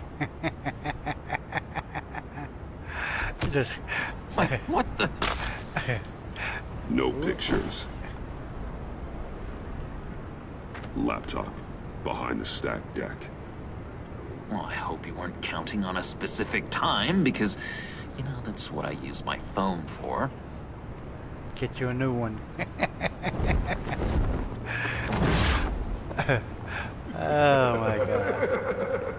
What the? No pictures. Laptop behind the stacked deck. Well, I hope you weren't counting on a specific time, because, you know, that's what I use my phone for. Get you a new one. Oh my god.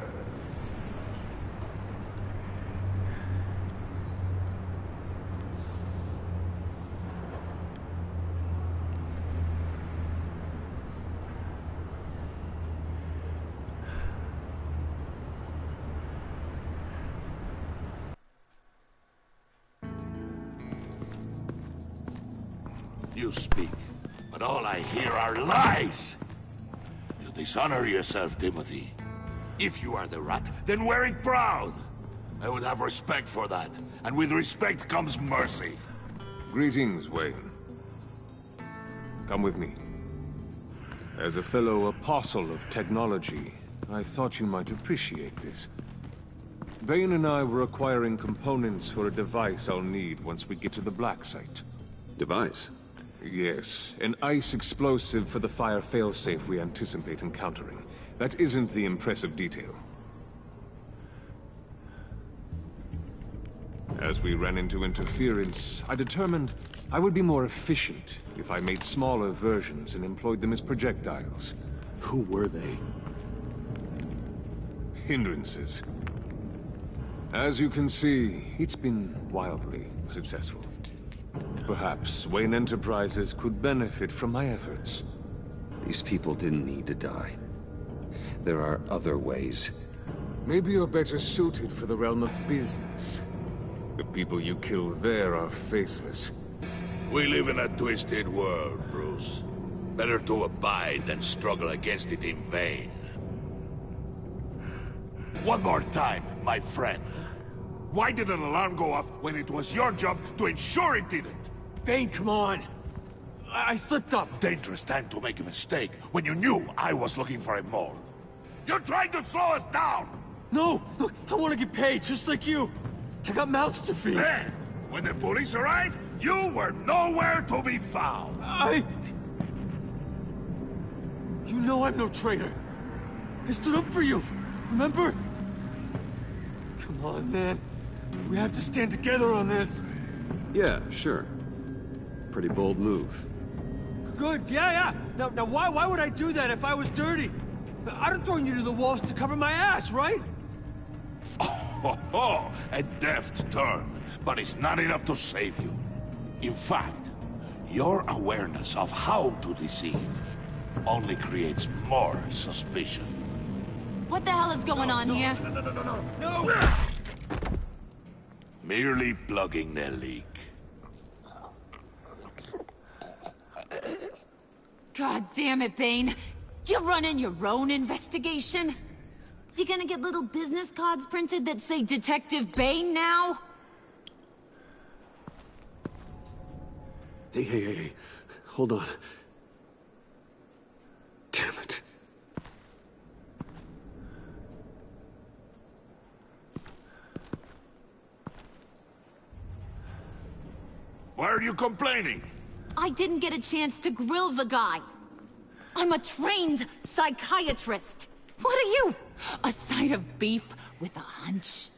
You speak, but all I hear are lies. You dishonor yourself, Timothy. If you are the rat, then wear it proud. I would have respect for that, and with respect comes mercy. Greetings, Wayne. Come with me. As a fellow apostle of technology, I thought you might appreciate this. Bane and I were acquiring components for a device I'll need once we get to the Black Site. Device? Yes, an ice explosive for the fire failsafe we anticipate encountering. That isn't the impressive detail. As we ran into interference, I determined I would be more efficient if I made smaller versions and employed them as projectiles. Who were they? Hindrances. As you can see, it's been wildly successful. Perhaps Wayne Enterprises could benefit from my efforts. These people didn't need to die. There are other ways. Maybe you're better suited for the realm of business. The people you kill there are faceless. We live in a twisted world, Bruce. Better to abide than struggle against it in vain. One more time, my friend. Why did an alarm go off when it was your job to ensure it didn't? Bane, come on! I slipped up! Dangerous time to make a mistake when you knew I was looking for a mole. You're trying to slow us down! No! Look, I want to get paid, just like you! I got mouths to feed! Then, when the police arrived, you were nowhere to be found! You know I'm no traitor! I stood up for you, remember? Come on, man. We have to stand together on this. Yeah, sure. Pretty bold move. Good, yeah. Now why would I do that if I was dirty? I'd have thrown you to the wolves to cover my ass, right? Oh, a deft turn, but it's not enough to save you. In fact, your awareness of how to deceive only creates more suspicion. What the hell is going on here? No! Merely plugging the leak. God damn it, Bane. You're running your own investigation? You gonna get little business cards printed that say Detective Bane now? Hey. Hold on. Damn it. Why are you complaining? I didn't get a chance to grill the guy. I'm a trained psychiatrist. What are you? A side of beef with a hunch?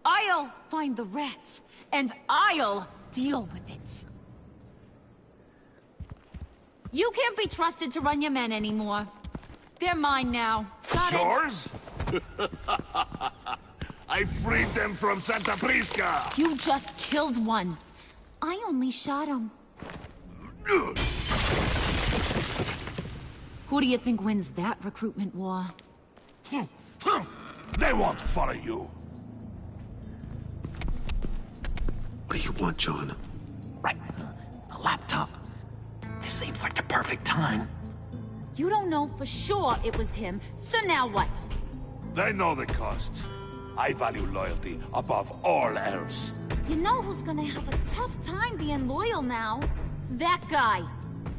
I'll find the rat, and I'll deal with it. You can't be trusted to run your men anymore. They're mine now. Got it? Yours? I freed them from Santa Prisca! You just killed one. I only shot him. Who do you think wins that recruitment war? They won't follow you. What do you want, John? Right. A laptop. This seems like the perfect time. You don't know for sure it was him, so now what? They know the cost. I value loyalty above all else. You know who's gonna have a tough time being loyal now? That guy.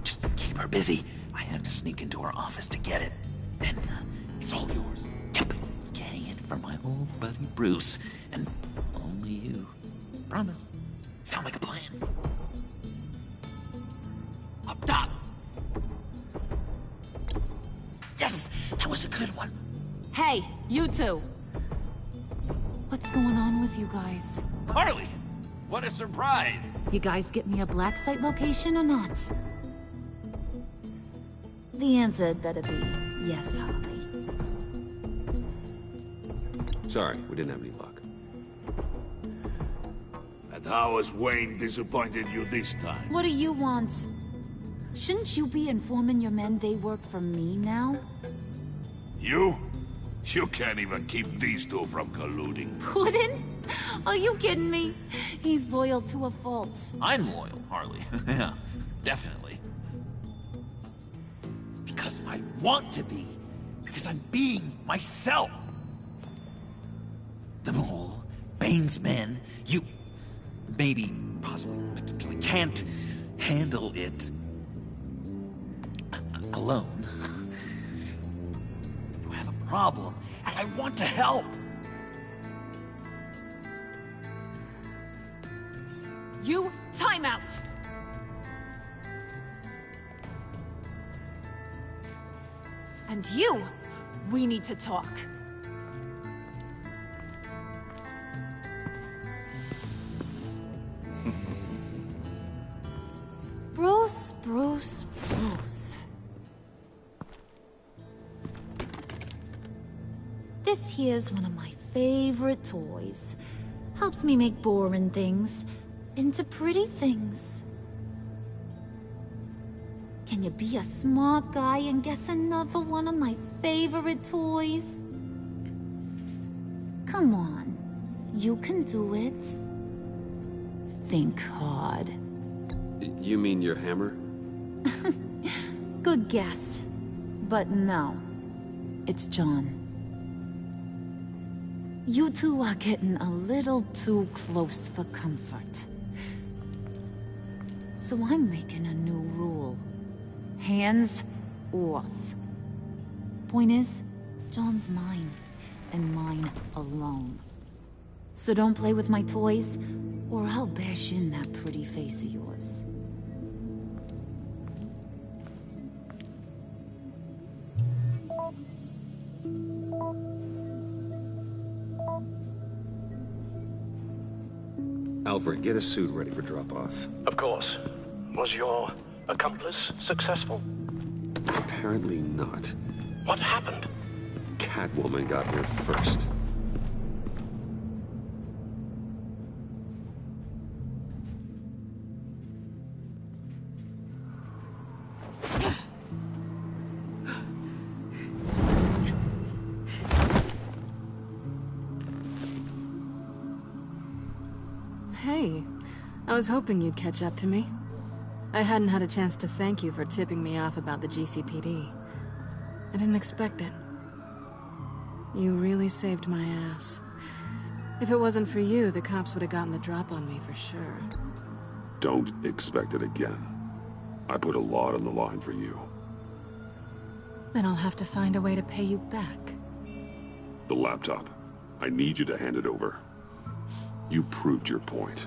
Just keep her busy. I have to sneak into her office to get it. Then, it's all yours. Yep. Getting it from my old buddy Bruce. And only you. Promise. Sound like a plan? Up top! Yes! That was a good one. Hey, you two. What's going on with you guys? Harley! What a surprise! You guys get me a black site location or not? The answer had better be yes, Harley. Sorry, we didn't have any luck. And how has Wayne disappointed you this time? What do you want? Shouldn't you be informing your men they work for me now? You? You can't even keep these two from colluding. Wouldn't? Are you kidding me? He's loyal to a fault. I'm loyal, Harley. Yeah, definitely. Because I want to be. Because I'm being myself. The Mole, Bane's men, you... maybe, possibly, can't handle it... alone. You have a problem, and I want to help. You, time out! And you, we need to talk. Bruce. This here's one of my favorite toys. Helps me make boring things into pretty things. Can you be a smart guy and guess another one of my favorite toys? Come on, you can do it. Think hard. You mean your hammer? Good guess. But no. It's John. You two are getting a little too close for comfort. So I'm making a new rule. Hands off. Point is, John's mine, and mine alone. So don't play with my toys, or I'll bash in that pretty face of yours. Alfred, get a suit ready for drop-off. Of course. Was your accomplice successful? Apparently not. What happened? Catwoman got here first. Hey, I was hoping you'd catch up to me. I hadn't had a chance to thank you for tipping me off about the GCPD. I didn't expect it. You really saved my ass. If it wasn't for you, the cops would have gotten the drop on me for sure. Don't expect it again. I put a lot on the line for you. Then I'll have to find a way to pay you back. The laptop. I need you to hand it over. You proved your point.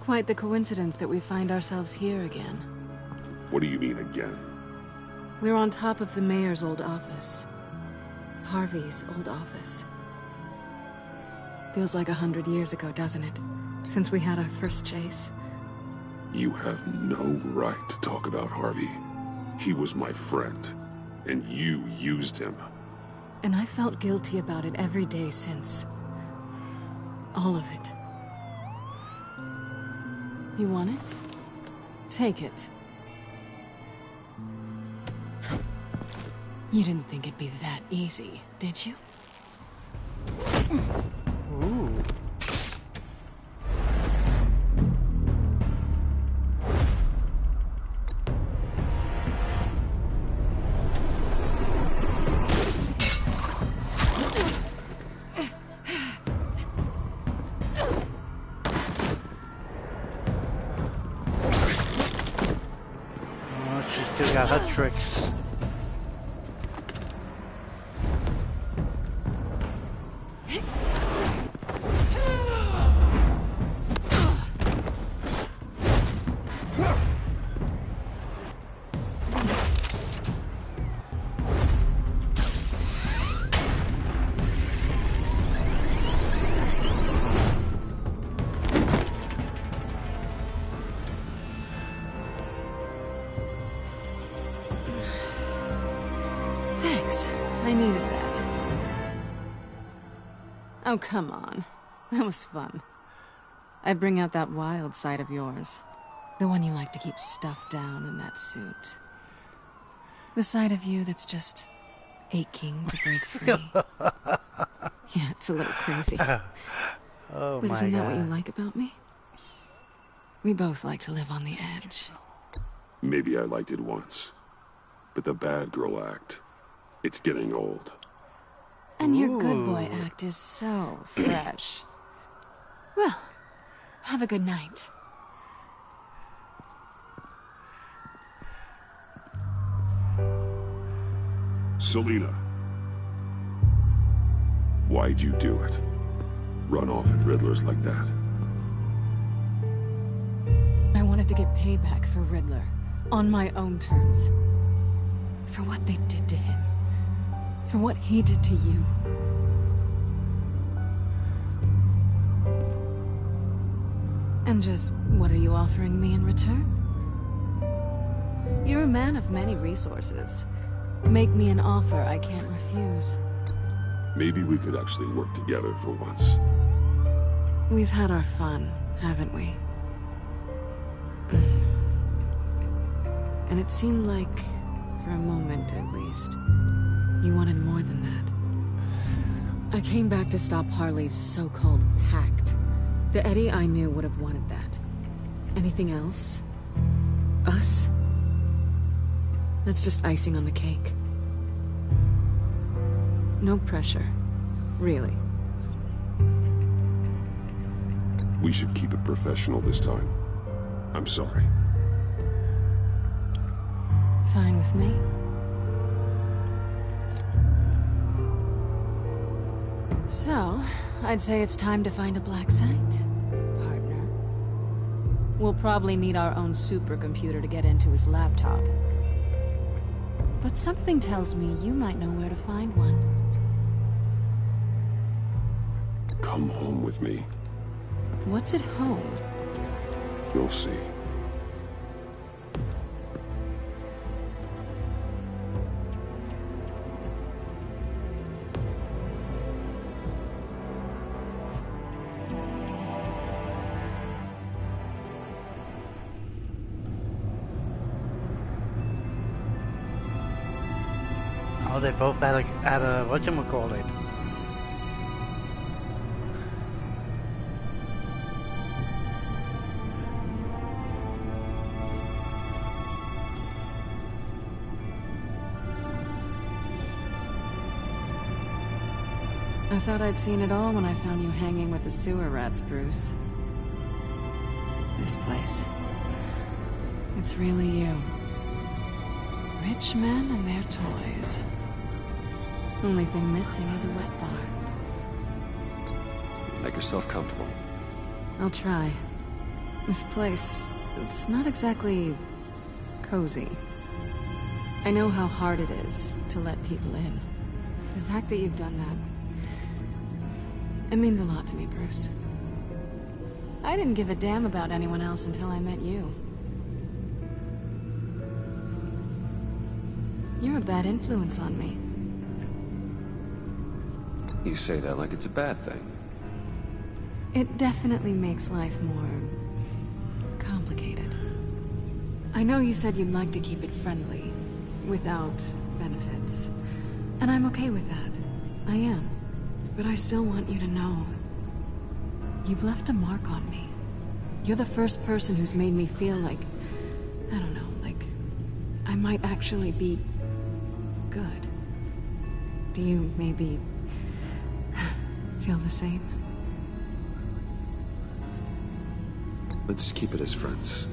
Quite the coincidence that we find ourselves here again. What do you mean again? We're on top of the mayor's old office. Harvey's old office. Feels like 100 years ago, doesn't it? Since we had our first chase. You have no right to talk about Harvey. He was my friend, and you used him. And I felt guilty about it every day since. All of it. You want it? Take it. You didn't think it'd be that easy, did you? Ooh. She still got her tricks. I needed that. Oh, come on. That was fun. I bring out that wild side of yours. The one you like to keep stuffed down in that suit. The side of you that's just aching to break free. Yeah, it's a little crazy. Oh but my isn't that God. what you like about me? We both like to live on the edge. Maybe I liked it once. But the bad girl act, it's getting old. And your good boy act is so fresh. Well, have a good night. Selina. Why'd you do it? Run off at Riddlers like that? I wanted to get payback for Riddler. On my own terms. For what they did to him. For what he did to you. And just, what are you offering me in return? You're a man of many resources. Make me an offer I can't refuse. Maybe we could actually work together for once. We've had our fun, haven't we? And it seemed like, for a moment at least, you wanted more than that. I came back to stop Harley's so-called pact. The Eddie I knew would have wanted that. Anything else? Us? That's just icing on the cake. No pressure. Really. We should keep it professional this time. I'm sorry. Fine with me. So, I'd say it's time to find a black site, partner. We'll probably need our own supercomputer to get into his laptop. But something tells me you might know where to find one. Come home with me. What's at home? You'll see. Oh, they both at a whatchamacallit. I thought I'd seen it all when I found you hanging with the sewer rats, Bruce. This place. It's really you. Rich men and their toys. Only thing missing is a wet bar. Make yourself comfortable. I'll try. This place, it's not exactly cozy. I know how hard it is to let people in. The fact that you've done that, it means a lot to me, Bruce. I didn't give a damn about anyone else until I met you. You're a bad influence on me. You say that like it's a bad thing. It definitely makes life more complicated. I know you said you'd like to keep it friendly, without benefits. And I'm okay with that. I am. But I still want you to know, you've left a mark on me. You're the first person who's made me feel like, I don't know, like I might actually be good. Do you maybe feel the same? Let's keep it as friends.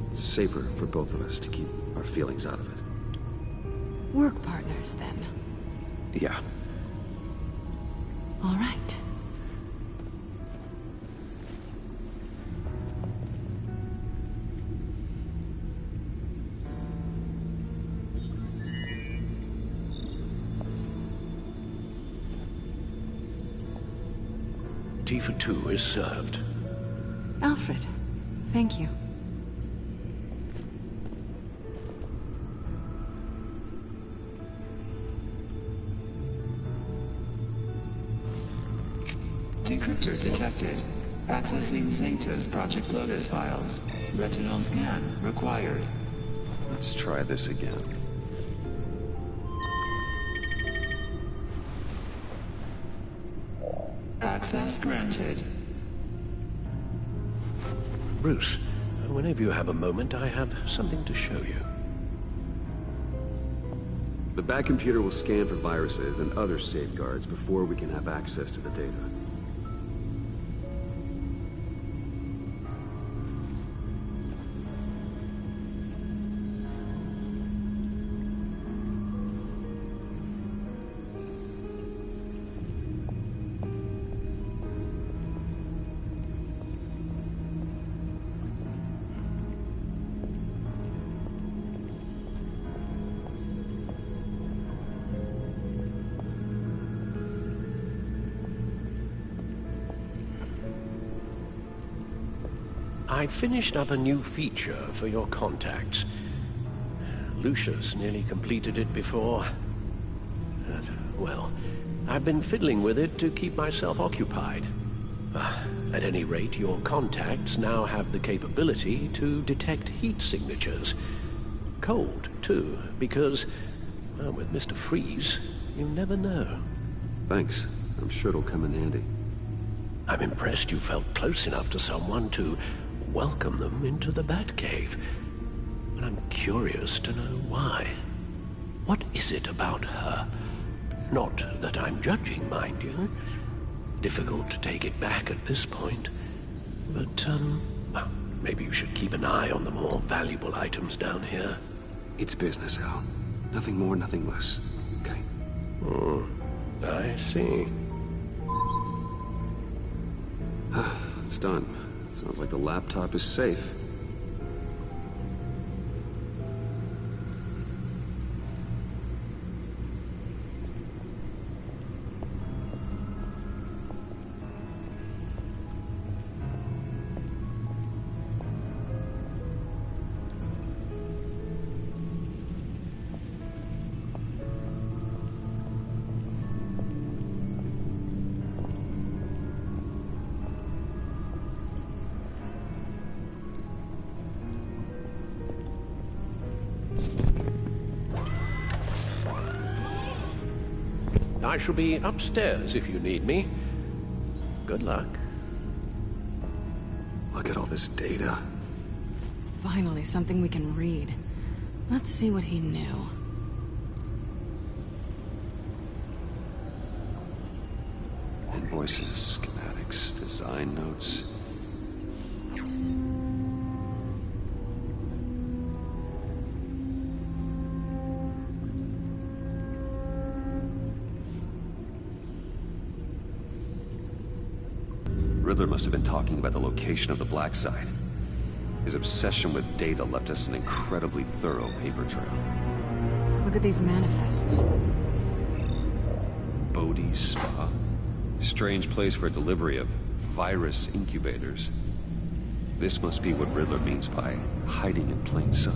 It's safer for both of us to keep our feelings out of it. Work partners, then. Yeah. All right. Tea for two is served. Alfred, thank you. Decryptor detected. Accessing Zeta's Project Lotus files. Retinal scan required. Let's try this again. Access granted. Bruce, whenever you have a moment, I have something to show you. The back computer will scan for viruses and other safeguards before we can have access to the data. I finished up a new feature for your contacts. Lucius nearly completed it before. Well, I've been fiddling with it to keep myself occupied. At any rate, your contacts now have the capability to detect heat signatures. Cold, too, because, well, with Mr. Freeze, you never know. Thanks. I'm sure it'll come in handy. I'm impressed you felt close enough to someone to welcome them into the Batcave. But I'm curious to know why. What is it about her? Not that I'm judging, mind you. Difficult to take it back at this point. But, maybe you should keep an eye on the more valuable items down here. It's business, Al. Nothing more, nothing less. Okay? I see. It's done. Sounds like the laptop is safe. I shall be upstairs if you need me. Good luck. Look at all this data. Finally, something we can read. Let's see what he knew. Invoices, schematics, design notes. Riddler must have been talking about the location of the black site. His obsession with data left us an incredibly thorough paper trail. Look at these manifests. Bodhi's Spa? Strange place for delivery of virus incubators. This must be what Riddler means by hiding in plain sight.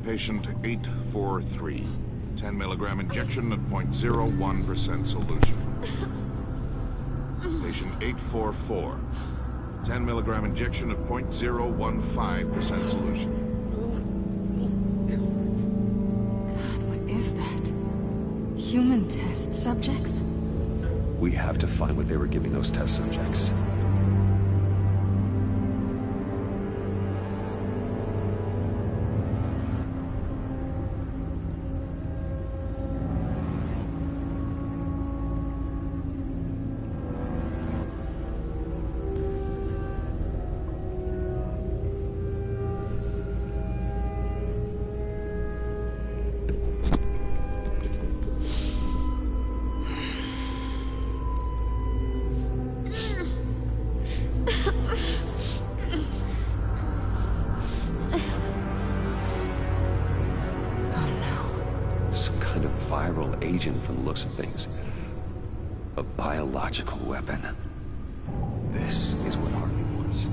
Patient 843. 10 milligram injection at 0.01% solution. Patient 844. 10 milligram injection at 0.015% solution. God, what is that? Human test subjects? We have to find what they were giving those test subjects. Agent from the looks of things. A biological weapon. This is what Harley wants.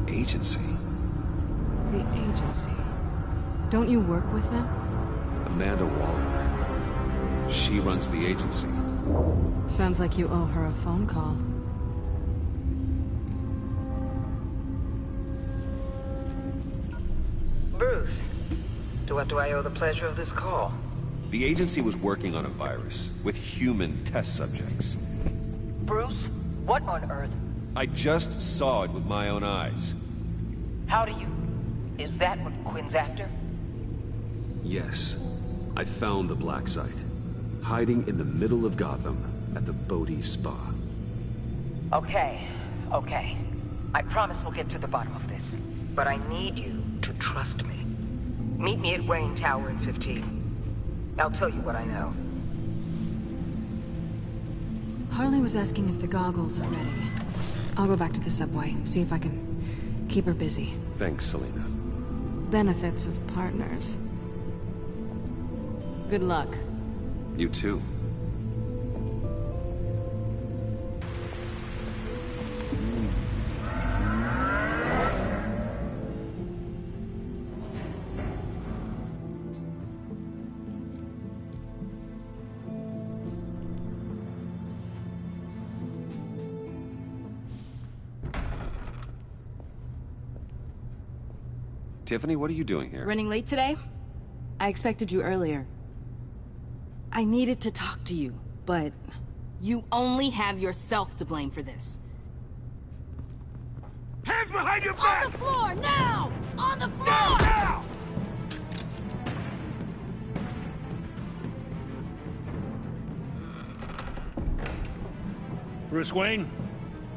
Agency? The agency. Don't you work with them? Amanda Waller. She runs the agency. Sounds like you owe her a phone call. Bruce, to what do I owe the pleasure of this call? The agency was working on a virus with human test subjects. Bruce, what on earth? I just saw it with my own eyes. How do you... Is that what Quinn's after? Yes. I found the black site. Hiding in the middle of Gotham at the Bodhi's Spa. Okay. I promise we'll get to the bottom of this. But I need you to trust me. Meet me at Wayne Tower in 15. I'll tell you what I know. Harley was asking if the goggles are ready. I'll go back to the subway, see if I can keep her busy. Thanks, Selena. Benefits of partners. Good luck. You too. Tiffany, what are you doing here? Running late today? I expected you earlier. I needed to talk to you, but you only have yourself to blame for this. Hands behind your back! On the floor, now! On the floor! Now! Bruce Wayne,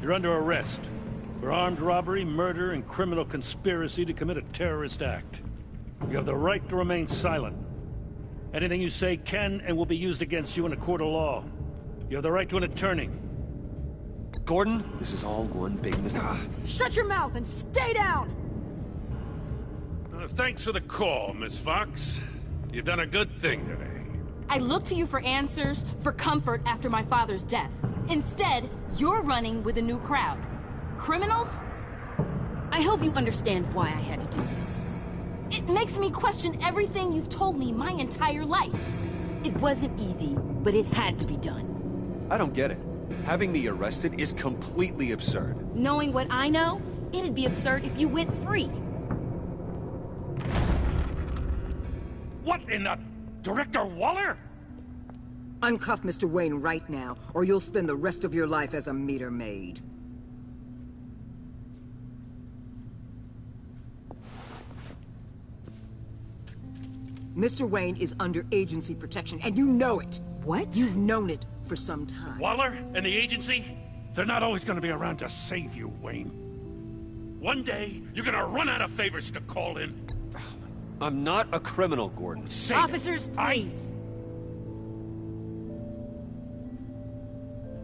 you're under arrest for armed robbery, murder, and criminal conspiracy to commit a terrorist act. You have the right to remain silent. Anything you say can and will be used against you in a court of law. You have the right to an attorney. Gordon, this is all one big mistake. Shut your mouth and stay down! Thanks for the call, Miss Fox. You've done a good thing today. I looked to you for answers, for comfort after my father's death. Instead, you're running with a new crowd. Criminals? I hope you understand why I had to do this. It makes me question everything you've told me my entire life. It wasn't easy, but it had to be done. I don't get it. Having me arrested is completely absurd. Knowing what I know, it'd be absurd if you went free. What in the... Director Waller? Uncuff Mr. Wayne right now, or you'll spend the rest of your life as a meter maid. Mr. Wayne is under agency protection, and you know it. What? You've known it for some time. Waller and the agency? They're not always gonna be around to save you, Wayne. One day, you're gonna run out of favors to call in. I'm not a criminal, Gordon. Officers, please.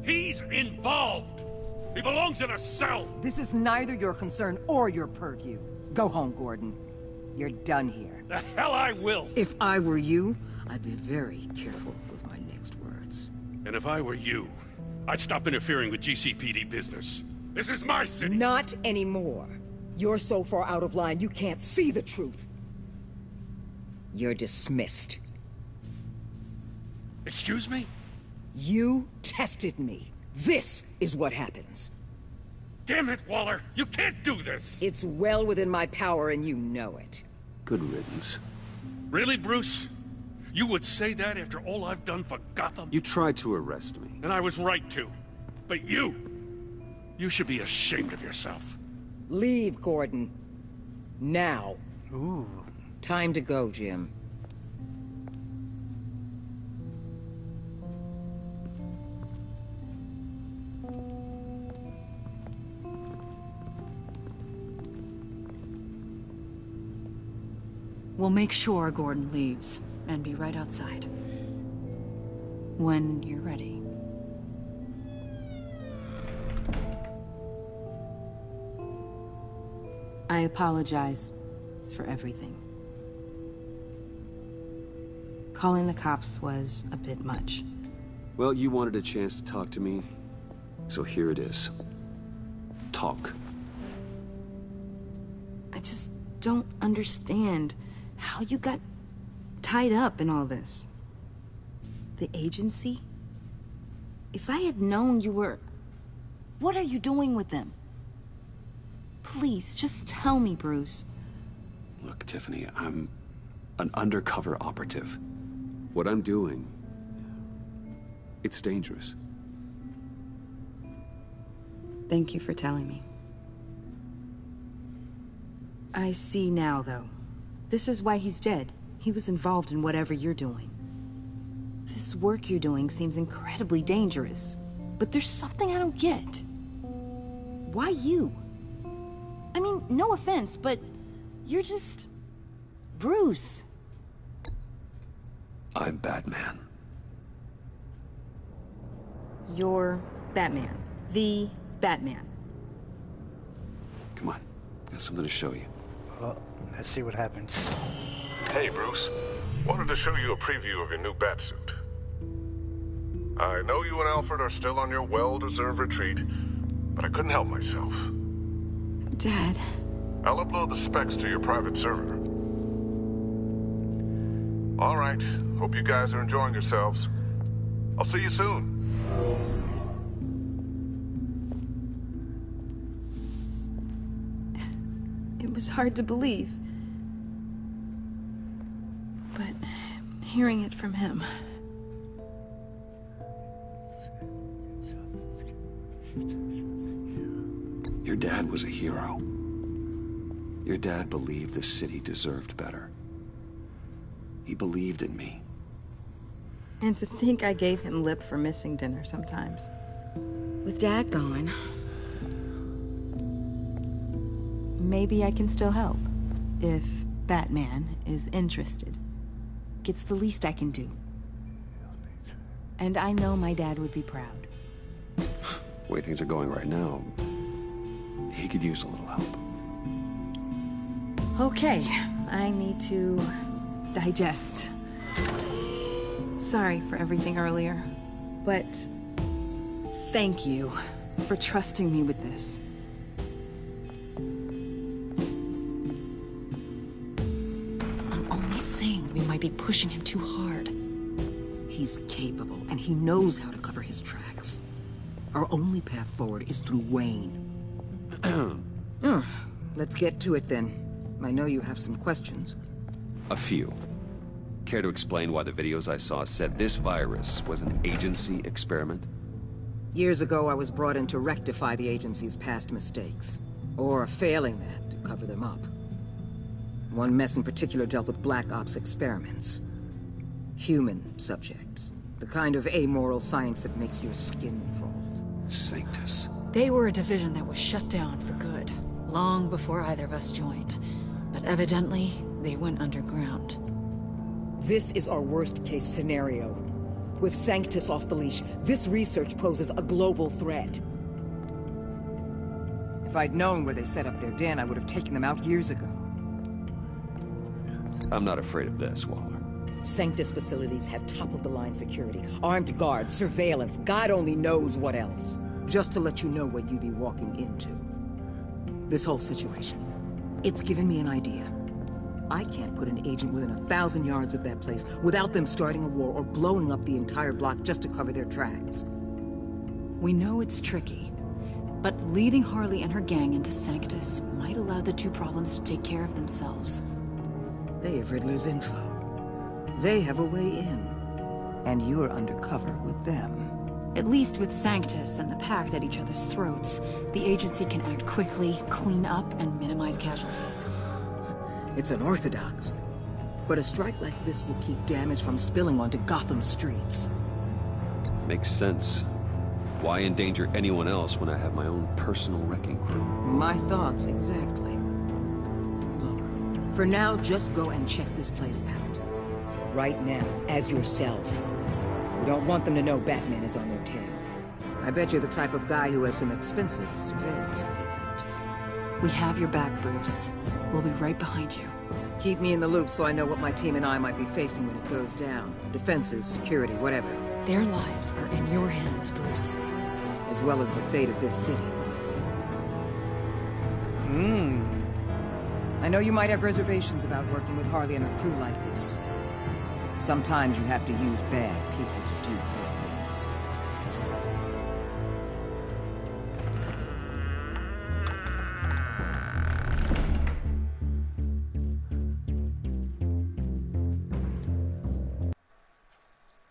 He's involved. He belongs in a cell. This is neither your concern or your purview. Go home, Gordon. You're done here. The hell I will. If I were you, I'd be very careful with my next words. And if I were you, I'd stop interfering with GCPD business. This is my city. Not anymore. You're so far out of line, you can't see the truth. You're dismissed. Excuse me? You tested me. This is what happens. Damn it, Waller! You can't do this! It's well within my power and you know it. Good riddance. Really, Bruce? You would say that after all I've done for Gotham? You tried to arrest me. And I was right to. But you should be ashamed of yourself. Leave, Gordon. Now. Ooh. Time to go, Jim. We'll make sure Gordon leaves, and be right outside. When you're ready. I apologize for everything. Calling the cops was a bit much. Well, you wanted a chance to talk to me, so here it is. Talk. I just don't understand how you got tied up in all this. The agency? If I had known you were... What are you doing with them? Please, just tell me, Bruce. Look, Tiffany, I'm an undercover operative. What I'm doing, it's dangerous. Thank you for telling me. I see now, though. This is why he's dead. He was involved in whatever you're doing. This work you're doing seems incredibly dangerous. But there's something I don't get. Why you? I mean, no offense, but you're just... Bruce. I'm Batman. You're Batman. The Batman. Come on, got something to show you. Well, let's see what happens. Hey, Bruce. Wanted to show you a preview of your new Batsuit. I know you and Alfred are still on your well-deserved retreat, but I couldn't help myself. Dad. I'll upload the specs to your private server. All right. Hope you guys are enjoying yourselves. I'll see you soon. It was hard to believe. But hearing it from him... Your dad. dad was a hero. Your dad believed the city deserved better. He believed in me. And to think I gave him lip for missing dinner sometimes. With Dad gone, maybe I can still help. If Batman is interested. It's the least I can do. And I know my dad would be proud. The way things are going right now, he could use a little help. Okay, I need to digest. Sorry for everything earlier, but thank you for trusting me with this. I'm only saying we might be pushing him too hard. He's capable, and he knows how to cover his tracks. Our only path forward is through Wayne. Let's get to it then. I know you have some questions. A few. Care to explain why the videos I saw said this virus was an agency experiment? Years ago, I was brought in to rectify the agency's past mistakes. Or failing that, to cover them up. One mess in particular dealt with Black Ops experiments. Human subjects. The kind of amoral science that makes your skin crawl. Sanctus. They were a division that was shut down for good, long before either of us joined. But evidently, they went underground. This is our worst-case scenario. With Sanctus off the leash, this research poses a global threat. If I'd known where they set up their den, I would have taken them out years ago. I'm not afraid of this, Waller. Sanctus facilities have top-of-the-line security, armed guards, surveillance, God only knows what else. Just to let you know what you'd be walking into. This whole situation, it's given me an idea. I can't put an agent within 1,000 yards of that place without them starting a war or blowing up the entire block just to cover their tracks. We know it's tricky, but leading Harley and her gang into Sanctus might allow the two problems to take care of themselves. They have Riddler's info. They have a way in. And you're undercover with them. At least with Sanctus and the Pact at each other's throats, the agency can act quickly, clean up, and minimize casualties. It's unorthodox. But a strike like this will keep damage from spilling onto Gotham streets. Makes sense. Why endanger anyone else when I have my own personal wrecking crew? My thoughts, exactly. Look, for now, just go and check this place out. Right now, as yourself. We don't want them to know Batman is on their tail. I bet you're the type of guy who has some expensive surveillance equipment. We have your back, Bruce. We'll be right behind you. Keep me in the loop so I know what my team and I might be facing when it goes down. Defenses, security, whatever. Their lives are in your hands, Bruce. As well as the fate of this city. I know you might have reservations about working with Harley and her crew like this. Sometimes you have to use bad people to do good things.